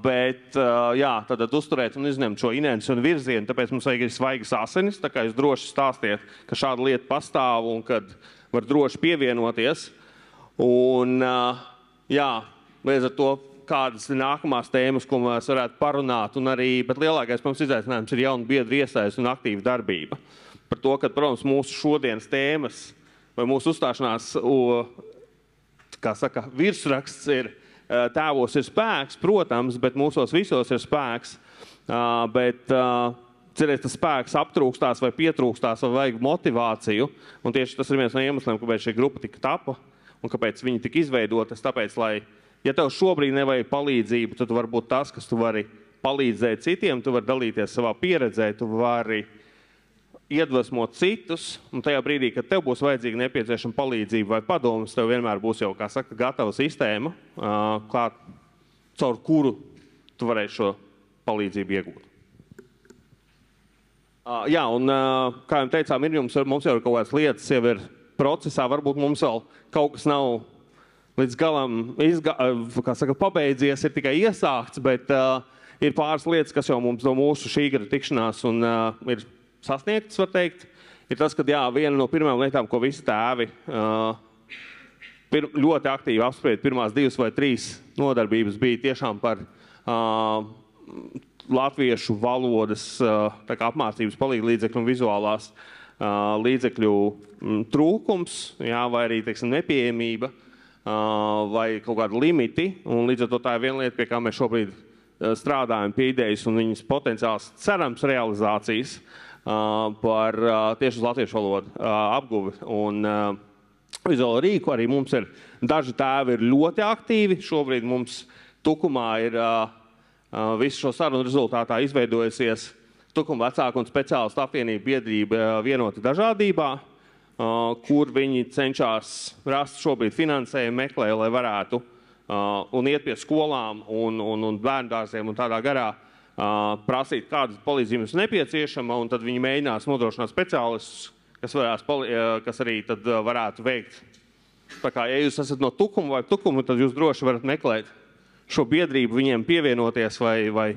Bet, jā, tad uzturēt un izņemt šo inerci un virzienu, tāpēc mums vajag ir svaigas asinis, tā kā jūs droši stāstiet, ka šāda lieta pastāv un kad var droši pievienoties. Un, jā, līdz ar to, kādas ir nākamās tēmas, ko mēs varētu parunāt, un arī, bet lielākais mums izaicinājums ir jaunu biedru iesaist un aktīva darbība. Par to, ka, protams, mūsu šodienas tēmas vai mūsu uzstāšanās, kā saka, virsraksts ir tēvos ir spēks, protams, bet mūsos visos ir spēks, bet cerēt, tas spēks aptrūkstās vai pietrūkstās vai vajag motivāciju, un tieši tas ir viens no iemesliem, kāpēc šī grupa tika tapa un kāpēc viņi tika izveidotas, tāpēc, lai ja tev šobrīd nevajag palīdzību, tad tu vari būt tas, kas tu vari palīdzēt citiem, tu vari dalīties savā pieredzē, tu vari iedvesmot citus, un tajā brīdī, kad tev būs vajadzīga nepieciešama palīdzība vai padomas, tev vienmēr būs jau, kā saka, gatava sistēma, caur kuru tu varēsi šo palīdzību iegūt. Jā, un kā jau teicām, mums jau ir kaut kādas lietas, jau ir procesā, varbūt mums vēl kaut kas nav līdz galam pabeidzies, ir tikai iesākts, bet ir pāris lietas, kas jau mums no mūsu šī gada tikšanās un ir sasniegtas, var teikt. Ir tas, ka jā, viena no pirmām lietām, ko visi tēvi ļoti aktīvi apspried pirmās 2 vai 3 nodarbības, bija tiešām par latviešu valodas apmācības palīglīdzekļu un vizuālās līdzekļu trūkums, jā, vai arī, teiksim, nepieejamība, vai kaut kādi limiti, un līdz ar to tā ir viena lieta, pie kā mēs šobrīd strādājam pie idejas un viņas potenciāls cerams realizācijas par tieši uz latviešu valodu apguvi un vizuālo rīku. Arī mums ir daži tēvi ir ļoti aktīvi. Šobrīd mums Tukumā ir visu šo sarunu rezultātā izveidojusies Tukuma vecāku un speciālistu apvienību biedrība vienoti dažādībā, kur viņi cenšas rast šobrīd finansējumu, meklē, lai varētu un iet pie skolām un bērndārziem un tādā garā prasīt, kādas palīdzības nepieciešama, un tad viņi mēģinās nodrošināt speciālistus, kas arī tad varētu veikt. Tā kā, ja jūs esat no Tukuma vai Tukuma, tad jūs droši varat meklēt šo biedrību, viņiem pievienoties vai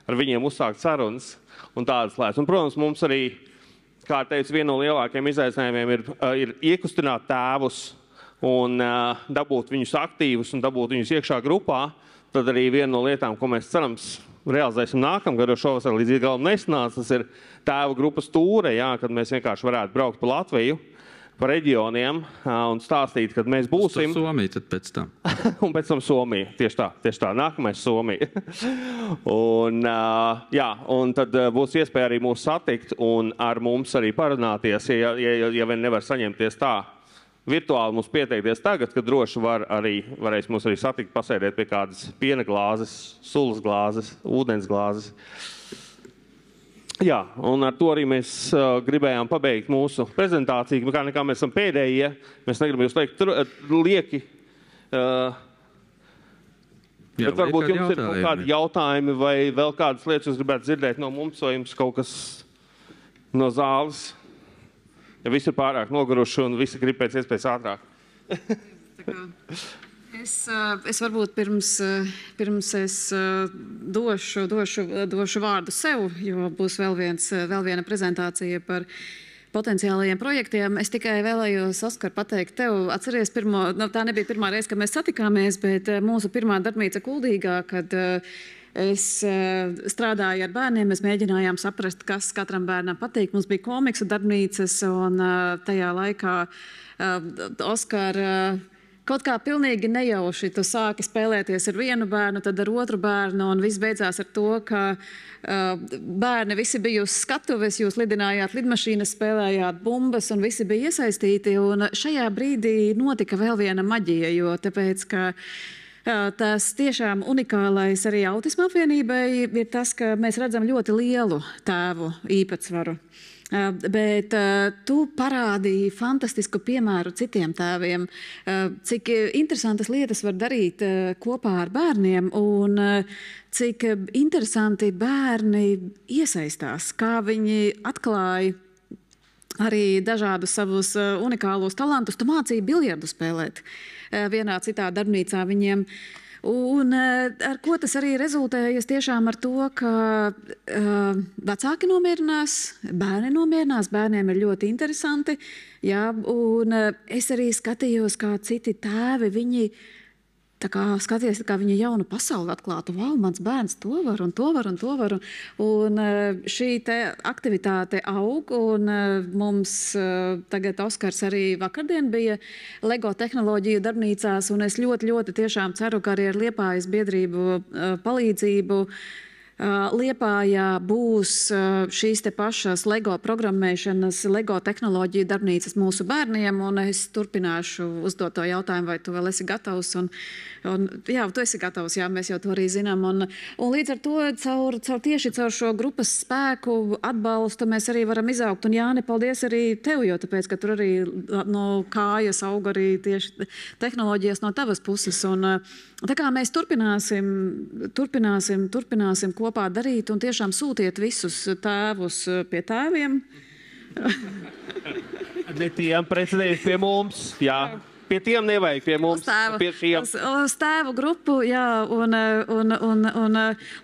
ar viņiem uzsākt sarunas un tādas lietas. Un, protams, mums arī, kā teicu, viena no lielākajiem izaicinājumiem ir iekustināt tēvus un dabūt viņus aktīvus un dabūt viņus iekšā grupā. Tad arī viena no lietām, ko mēs cerams realizēsim nākamgad, jo šovasar līdz galam nesanāca, tas ir tēvu grupas tūre, jā, kad mēs vienkārši varētu braukt pa Latviju pa reģioniem un stāstīt, kad mēs būsim. Somija tad pēc tam. Un pēc tam Somija. Tieši tā. Nākamais Somija. un tad būs iespēja arī mūs satikt un ar mums arī parunāties, ja vien nevar saņemties tā. Virtuāli mums pieteikties tagad, kad droši varēs mūs arī satikt, pasēdēt pie kādas piena glāzes, sulas glāzes, ūdens glāzes. Jā, un ar to arī mēs gribējām pabeigt mūsu prezentāciju. Kā mēs esam pēdējie, mēs negribam jūs teikt lieki. Bet varbūt jums ir kaut kādi jautājumi vai vēl kādas lietas jūs gribētu dzirdēt no mums, vai jums kaut kas no zāles. Ja visi ir pārāk noguruši un visi grib pēc iespējas ātrāk. Es varbūt pirms es došu vārdu sev, jo būs vēl viena prezentācija par potenciālajiem projektiem. Es tikai vēlējos, Oskar, pateikt tev, atceries tā nebija pirmā reize, kad mēs satikāmies, bet mūsu pirmā darbnīca Kuldīgā, kad es strādāju ar bērniem, mēs mēģinājām saprast, kas katram bērnam patīk. Mums bija komiksu darbnīcas, un tajā laikā, Oskar, kaut kā pilnīgi nejauši tu sāki spēlēties ar vienu bērnu, tad ar otru bērnu, un viss beidzās ar to, ka bērni visi bija uz skatuves, jūs lidinājāt lidmašīnas, spēlējāt bumbas, un visi bija iesaistīti, un šajā brīdī notika vēl viena maģija, jo tāpēc, ka tas tiešām unikālais arī Autisma apvienībai ir tas, ka mēs redzam ļoti lielu tēvu īpatsvaru. Bet tu parādīji fantastisku piemēru citiem tēviem, cik interesantas lietas var darīt kopā ar bērniem un cik interesanti bērni iesaistās, kā viņi atklāja arī dažādus savus unikālos talantus. Tu mācīji biljardu spēlēt vienā citā darbnīcā viņiem. Un ar ko tas arī rezultējas tiešām ar to, ka vecāki nomierinās, bērni nomierinās, bērniem ir ļoti interesanti. Jā, un es arī skatījos, kā citi tēvi, viņi skaties, kā viņa jaunu pasauli atklātu. Vau, mans bērns to var un to var un to var. Un šī te aktivitāte aug, un mums tagad Oskars arī vakardien bija LEGO tehnoloģiju darbnīcās, un es ļoti tiešām ceru, ka arī ar Liepājas biedrību palīdzību Liepājā būs šīs te pašas LEGO programmēšanas, LEGO tehnoloģiju darbnīcas mūsu bērniem, un es turpināšu uzdot to jautājumu, vai tu vēl esi gatavs. Jā, tu esi gatavs, jā, mēs jau to arī zinām. Un līdz ar to tieši caur šo grupas spēku atbalstu mēs arī varam izaugt. Un Jāni, paldies arī tev, jo tāpēc, ka tur arī no kājas aug arī tieši tehnoloģijas no tavas puses. Un tā kā mēs turpināsim kopā darīt un tiešām sūtiet visus tēvus pie tēviem. Ne tiem precedējas pie mums, jā. Pie tiem nevajag, pie mums, pie šiem. Uz tēvu grupu, jā, un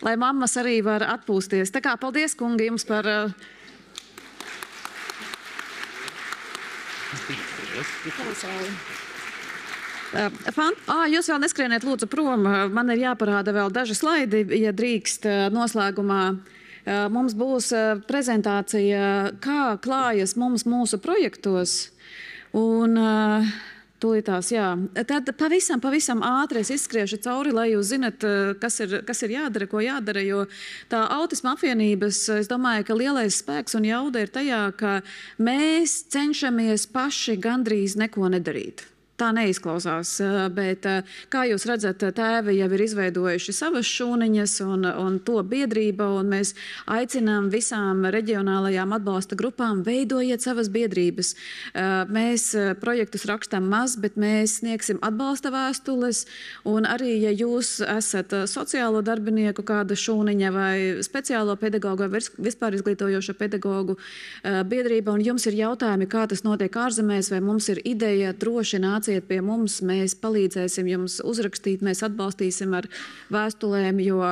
lai mammas arī var atpūsties. Tā kā paldies, kungi, jums par... Jūs vēl neskrieniet lūdzu prom. Man ir jāparāda vēl daži slaidi, ja drīkst noslēgumā. Mums būs prezentācija, kā klājas mums mūsu projektos. Un tūlītās, jā. Tad pavisam ātri es izskriešu cauri, lai jūs zinat, kas ir jādara, ko jādara, jo tā Autisma apvienības, es domāju, ka lielais spēks un jauda ir tajā, ka mēs cenšamies paši gandrīz neko nedarīt. Tā neizklausās, bet, kā jūs redzat, tēvi jau ir izveidojuši savas šūniņas un to biedrība, un mēs aicinām visām reģionālajām atbalsta grupām veidojiet savas biedrības. Mēs projektus rakstam maz, bet mēs sniegsim atbalsta vēstules, un arī, ja jūs esat sociālo darbinieku kāda šūniņa vai speciālo pedagogu vai vispār izglītojošo pedagogu biedrība, un jums ir jautājumi, kā tas notiek ārzemēs, vai mums ir ideja, droši nāciet pie mums, mēs palīdzēsim jums uzrakstīt, mēs atbalstīsim ar vēstulēm, jo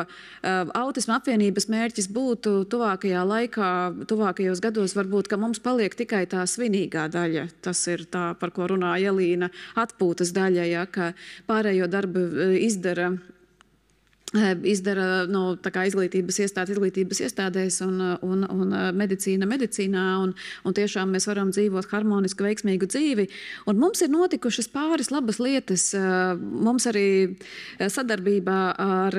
Autisma apvienības mērķis būtu tuvākajā laikā, tuvākajos gados varbūt, ka mums paliek tikai tā svinīgā daļa. Tas ir tā, par ko runāja Elīna, atpūtas daļa, ja, ka pārējo darbu izdara izdara izglītības iestādēs un medicīnā, un tiešām mēs varam dzīvot harmonisku, veiksmīgu dzīvi. Un mums ir notikušas pāris labas lietas. Mums arī sadarbībā ar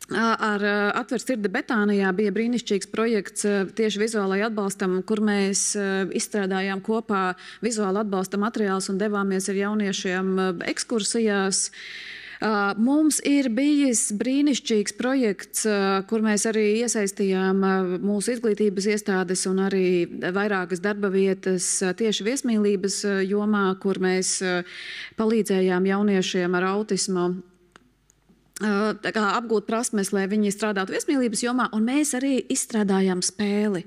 Atver sirdi Betānijā bija brīnišķīgs projekts tieši vizuālai atbalstam, kur mēs izstrādājām kopā vizuālu atbalsta materiālus un devāmies ar jauniešiem ekskursijās. Mums ir bijis brīnišķīgs projekts, kur mēs arī iesaistījām mūsu izglītības iestādes un arī vairākas darba vietas tieši viesmīlības jomā, kur mēs palīdzējām jauniešiem ar autismu apgūt prasmes, lai viņi strādātu viesmīlības jomā, un mēs arī izstrādājām spēli.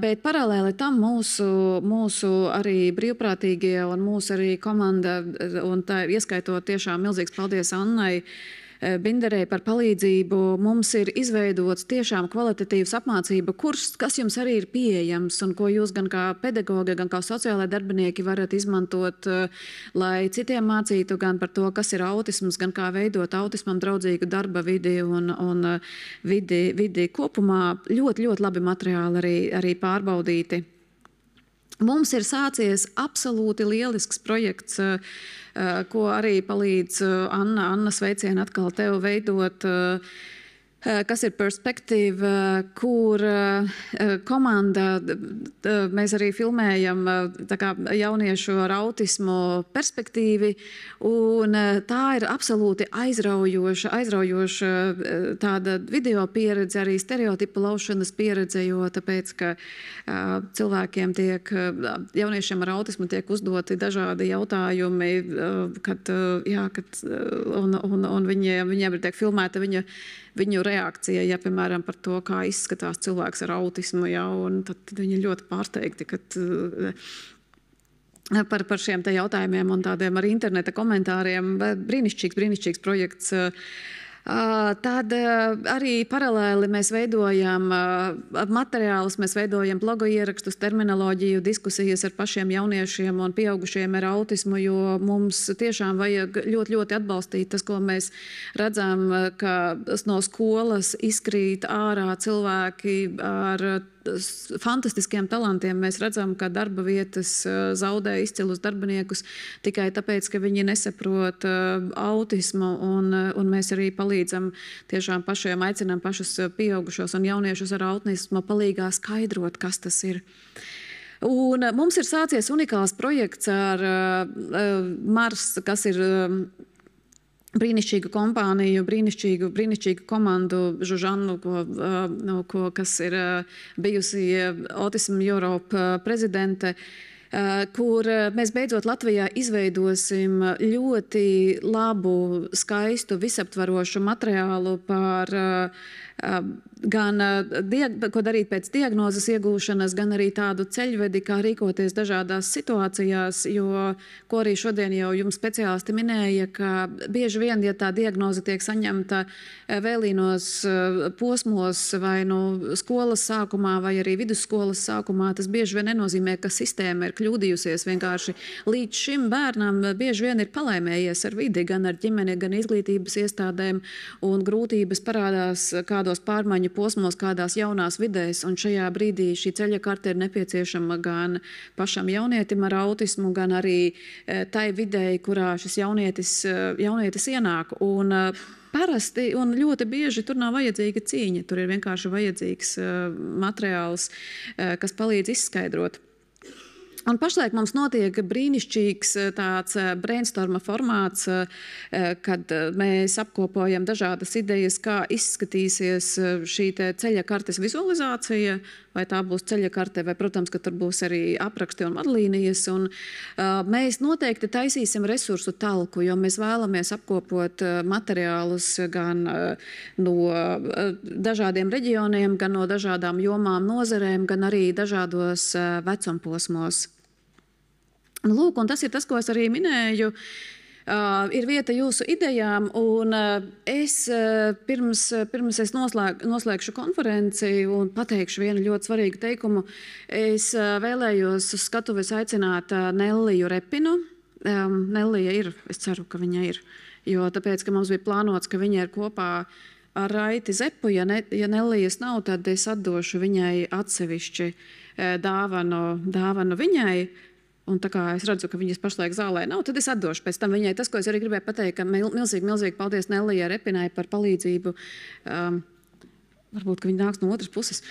Bet paralēli tam mūsu arī brīvprātīgie un mūsu arī komanda, un tā ieskaitot tiešām milzīgs paldies Annai Binderei par palīdzību, mums ir izveidots tiešām kvalitatīvs apmācība kurs, kas jums arī ir pieejams un ko jūs gan kā pedagogi, gan kā sociālai darbinieki varat izmantot, lai citiem mācītu gan par to, kas ir autisms, gan kā veidot autismam draudzīgu darba vidi un vidi kopumā. Ļoti labi materiāli arī pārbaudīti. Mums ir sācies absolūti lielisks projekts, ko arī palīdz Anna. Anna, sveicieni atkal tev veidot, kas ir Perspektīva, kur komanda, mēs arī filmējam jauniešu ar autismu perspektīvi, un tā ir absolūti aizraujoša tāda video pieredze, arī stereotipu laušanas pieredze, jo tāpēc, ka jauniešiem ar autismu tiek uzdoti dažādi jautājumi, un viņiem tiek filmēta viņu reakcija, piemēram, par to, kā izskatās cilvēks ar autismu, un tad viņi ļoti pārsteigti, par šiem te jautājumiem un tādiem ar interneta komentāriem. Brīnišķīgs projekts. Tad arī paralēli mēs veidojam materiālus, mēs veidojam blogu ierakstus, terminoloģiju, diskusijas ar pašiem jauniešiem un pieaugušiem ar autismu, jo mums tiešām vajag ļoti atbalstīt tas, ko mēs redzam, ka no skolas izkrīt ārā cilvēki ar fantastiskiem talantiem. Mēs redzam, ka darba vietas zaudē izcilus darbiniekus tikai tāpēc, ka viņi nesaprot autismu, un mēs arī palīdzam tiešām pašiem, aicinām pašus pieaugušos un jauniešus ar autismu palīgā skaidrot, kas tas ir. Un mums ir sācies unikāls projekts ar Mars, kas ir brīnišķīgu kompāniju, brīnišķīgu komandu, Žužannu, kas ir bijusi Autism Europe prezidente, kur mēs beidzot Latvijā izveidosim ļoti labu, skaistu, visaptvarošu materiālu par gan ko darīt pēc diagnozes iegūšanas, gan arī tādu ceļvedi, kā rīkoties dažādās situācijās, jo, ko arī šodien jau jums speciālisti minēja, ka bieži vien, ja tā diagnoze tiek saņemta vēlīnos posmos vai skolas sākumā vai arī vidusskolas sākumā, tas bieži vien nenozīmē, ka sistēma ir kļūdījusies. Vienkārši līdz šim bērnam bieži vien ir palaimējies ar vidi, gan ar ģimeni, gan izglītības iestādēm, un grūtības parādās kādos pārmaiņu posmos, kādās jaunās vidēs, un šajā brīdī šī ceļa karte ir nepieciešama gan pašam jaunietim ar autismu, gan arī tai videi, kurā šis jaunietis ienāk. Un parasti un ļoti bieži tur nav vajadzīga cīņa, tur ir vienkārši vajadzīgs materiāls, kas palīdz izskaidrot. Un pašlaik mums notiek brīnišķīgs tāds brainstorma formāts, kad mēs apkopojam dažādas idejas, kā izskatīsies šī ceļa kartes vizualizācija, vai tā būs ceļa karte, vai, protams, ka tur būs arī apraksti un vadlīnijas. Un mēs noteikti taisīsim resursu talku, jo mēs vēlamies apkopot materiālus gan no dažādiem reģioniem, gan no dažādām jomām, nozarēm, gan arī dažādos vecumposmos. Lūk, un tas ir tas, ko es arī minēju. Ir vieta jūsu idejām, un es pirms es noslēgšu konferenci un pateikšu vienu ļoti svarīgu teikumu. Es vēlējos uz skatuves aicināt Nelliju Repinu. Nellija ir, es ceru, ka viņa ir. Jo tāpēc, ka mums bija plānots, ka viņa ir kopā ar Raiti Zepu, ja Nellijas nav, tad es atdošu viņai atsevišķi dāvanu viņai. Un tā kā es redzu, ka viņas pašlaik zālē nav, tad es atdošu pēc tam viņai. Tas, ko es arī gribēju pateikt, ka milzīgi paldies Nellijai Repinai par palīdzību. Varbūt, ka viņa nāks no otras puses.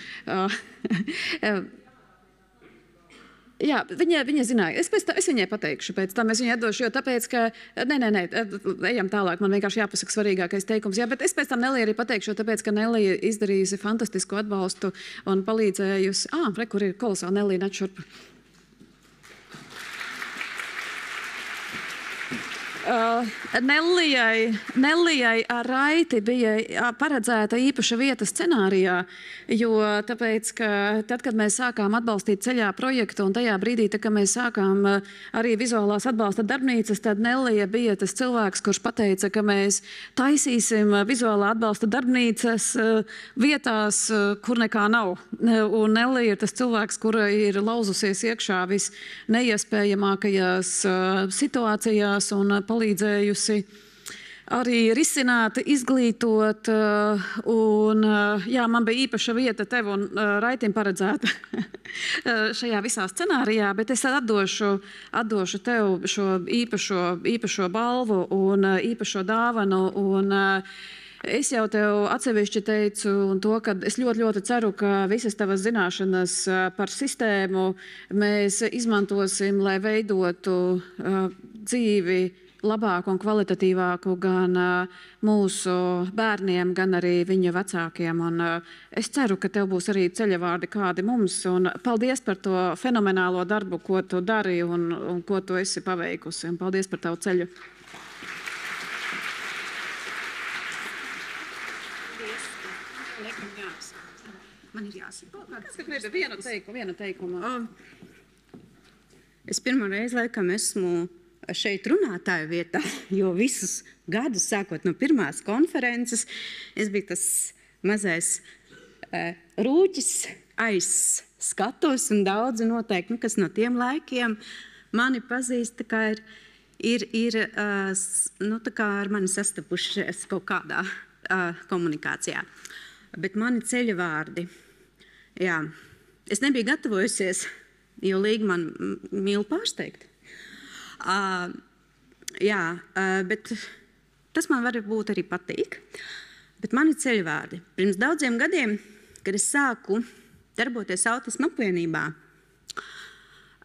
Jā, viņa zināja. Es viņai pateikšu pēc tam, es viņai atdošu, jo tāpēc, ka... Nē, ejam tālāk, man vienkārši jāpasaka svarīgākais teikums. Jā, bet es pēc tam Nellijai arī pateikšu, jo tāpēc, ka Nellija izdarījusi fantastisku atbalstu un palīdzējusi... Kur ir kolosāli Nellija, nāc šurp. Nellijai ar Raiti bija paredzēta īpaša vieta scenārijā, jo tāpēc, ka tad, kad mēs sākām atbalstīt ceļā projektu un tajā brīdī, kad mēs sākām arī vizuālās atbalsta darbnīcas, tad Nellija bija tas cilvēks, kurš pateica, ka mēs taisīsim vizuālā atbalsta darbnīcas vietās, kur nekā nav. Un Nellija ir tas cilvēks, kura ir lauzusies iekšā visneiespējamākajās situācijās un palīdzējusi arī risināt, izglītot, un jā, man bija īpaša vieta tev un Raitim paredzēta šajā visā scenārijā, bet es atdošu tev šo īpašo balvu un īpašo dāvanu, un es jau tev atsevišķi teicu to, ka es ļoti ceru, ka visas tavas zināšanas par sistēmu mēs izmantosim, lai veidotu dzīvi labāku un kvalitatīvāku gan mūsu bērniem, gan arī viņa vecākiem. Un es ceru, ka tev būs arī ceļavārdi kādi mums. Un paldies par to fenomenālo darbu, ko tu dari un ko tu esi paveikusi. Un paldies par tavu ceļu. Man ir jāsaka. Kas ir vienu teikumu? Es pirmo reizi laikam esmu šeit runātāju vietā, jo visus gadus, sākot no pirmās konferences, es biju tas mazais rūķis aiz skatos, un daudzi noteikti, kas no tiem laikiem mani pazīst, tā kā ir tā kā ar mani sastapušies kaut kādā komunikācijā. Bet mani ceļavārdi, jā, es nebiju gatavojusies, jo Līga man mīl pārsteigt. Bet tas man varbūt arī patīk. Bet mani ceļvārdi. Pirms daudziem gadiem, kad es sāku darboties autisma apvienībā,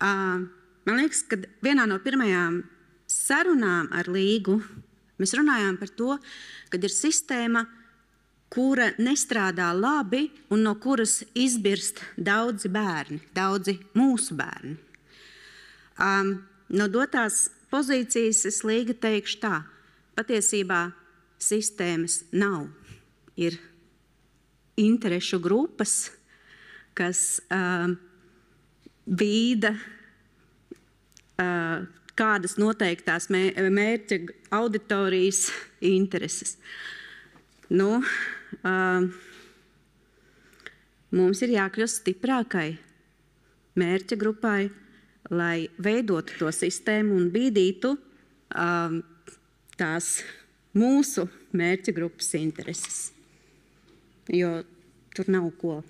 man liekas, ka vienā no pirmajām sarunām ar Līgu mēs runājām par to, kad ir sistēma, kura nestrādā labi un no kuras izbirst daudzi bērni, daudzi mūsu bērni. No dotās pozīcijas es Līga teikšu tā, patiesībā sistēmas nav. Ir interešu grupas, kas bīda kādas noteiktās mērķa auditorijas intereses. Mums ir jākļūst stiprākai mērķa grupai, lai veidotu to sistēmu un bīdītu tās mūsu mērķa grupas intereses. Jo tur nav ko.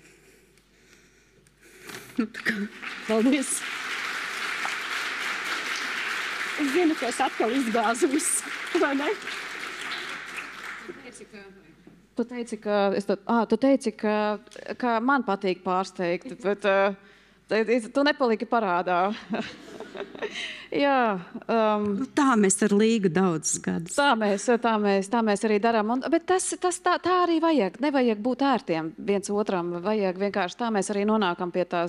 Paldies! Es zinu, ka es atkal izgāzu visu, vai ne? Tu teici, ka man patīk pārsteigt, bet tu nepaliki parādā. Jā. Tā mēs ar Līgu daudzus gadus. Tā mēs arī darām. Bet tā arī vajag. Nevajag būt ērtiem viens otram. Vajag vienkārši tā mēs arī nonākam pie tā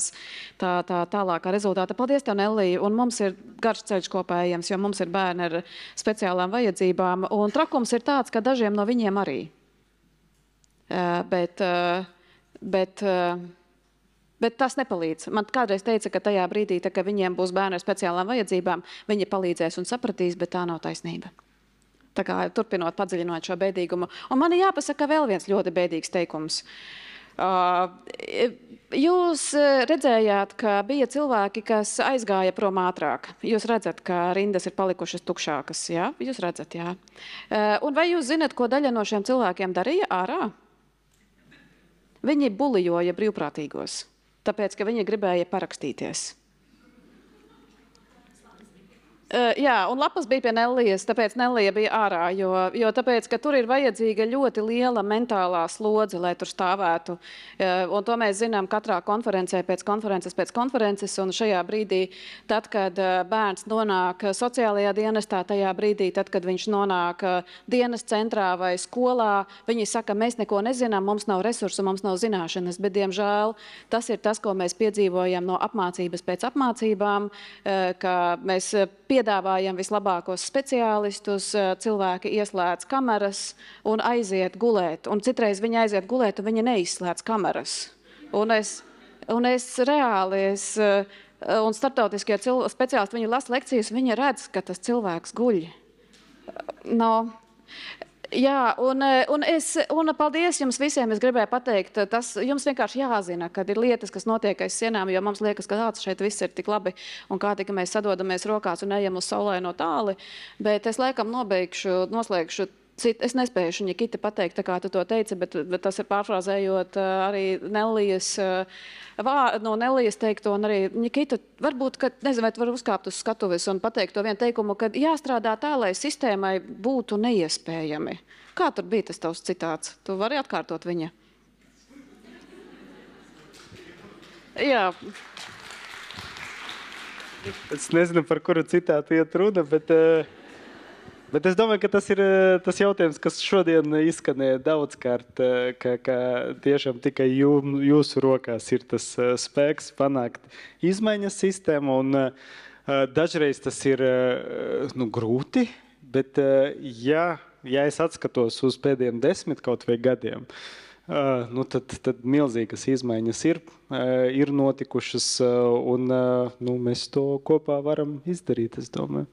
tālākā rezultāta. Paldies tev, Nellija. Un mums ir garš ceļš kopā ejams, jo mums ir bērni ar speciālām vajadzībām. Un trakums ir tāds, ka dažiem no viņiem arī. Bet tas nepalīdz. Man kādreiz teica, ka tajā brīdī, kad viņiem būs bērni ar speciālām vajadzībām, viņi palīdzēs un sapratīs, bet tā nav taisnība. Tā kā turpinot, padziļinot šo bēdīgumu. Un man ir jāpasaka vēl viens ļoti bēdīgs teikums. Jūs redzējāt, ka bija cilvēki, kas aizgāja prom ātrāk. Jūs redzat, ka rindas ir palikušas tukšākas, jā? Jūs redzat, jā. Un vai jūs zinat, ko daļa no šiem cilvēkiem darīja ārā? Viņi bulijoja brīvprātīgos, tāpēc, ka viņi gribēja parakstīties. Jā, un lapas bija pie Nellijas, tāpēc Nellija bija ārā, jo tāpēc, ka tur ir vajadzīga ļoti liela mentālā slodze, lai tur stāvētu. Un to mēs zinām katrā konferencē, pēc konferences, un šajā brīdī, tad, kad bērns nonāk sociālajā dienestā, tajā brīdī, tad, kad viņš nonāk dienas centrā vai skolā, viņi saka, mēs neko nezinām, mums nav resursu, mums nav zināšanas, bet, diemžēl, tas ir tas, ko mēs piedzīvojam no apmācības pēc apmācībām, ka mēs piedāvājam vislabākos speciālistus, cilvēki ieslēdz kameras un aiziet gulēt. Un citreiz viņi aiziet gulēt, un viņi neizslēdz kameras. Un es reāli, un starptautiskie speciālisti, viņi lasa lekcijas, viņi redz, ka tas cilvēks guļ. Jā, un paldies jums visiem, es gribēju pateikt, tas jums vienkārši jāzina, kad ir lietas, kas notiek aiz sienām, jo mums liekas, ka šeit viss ir tik labi, un kā tika mēs sadodamies rokās un ejam uz saulē no tāli, bet es laikam noslēgšu, es nespējuši Nikita pateikt, tā kā tu to teici, bet tas ir pārfrāzējot arī no Nellijas teikto, un arī Nikita, varbūt, ka, nezinu, vai tu vari uzkāpt uz skatuves un pateikt to vienu teikumu, ka jāstrādā tā, lai sistēmai būtu neiespējami. Kā tur bija tas tavs citāts? Tu vari atkārtot viņa? Jā. Es nezinu, par kuru citātu iet runa, bet es domāju, ka tas ir tas jautājums, kas šodien izskanēja daudzkārt, ka tiešām tikai jūsu rokās ir tas spēks panākt izmaiņas sistēmu, un dažreiz tas ir grūti, bet ja es atskatos uz pēdējiem 10 kaut vai gadiem, tad milzīgas izmaiņas ir notikušas, un mēs to kopā varam izdarīt, es domāju.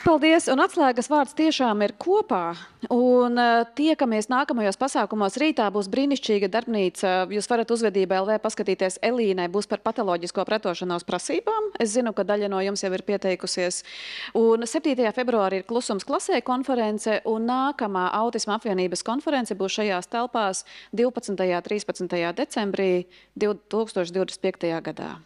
Paldies, un atslēgas vārds tiešām ir kopā, un tiekamies nākamajos pasākumos. Rītā būs brīnišķīga darbnīca, jūs varat uzvedība LV paskatīties, Elīnai būs par patoloģisko pretošanos prasībām. Es zinu, ka daļa no jums jau ir pieteikusies. Un 7. februārī ir Klusums klasē konference, un nākamā Autisma apvienības konference būs šajās telpās 12. un 13. decembrī 2025. gadā.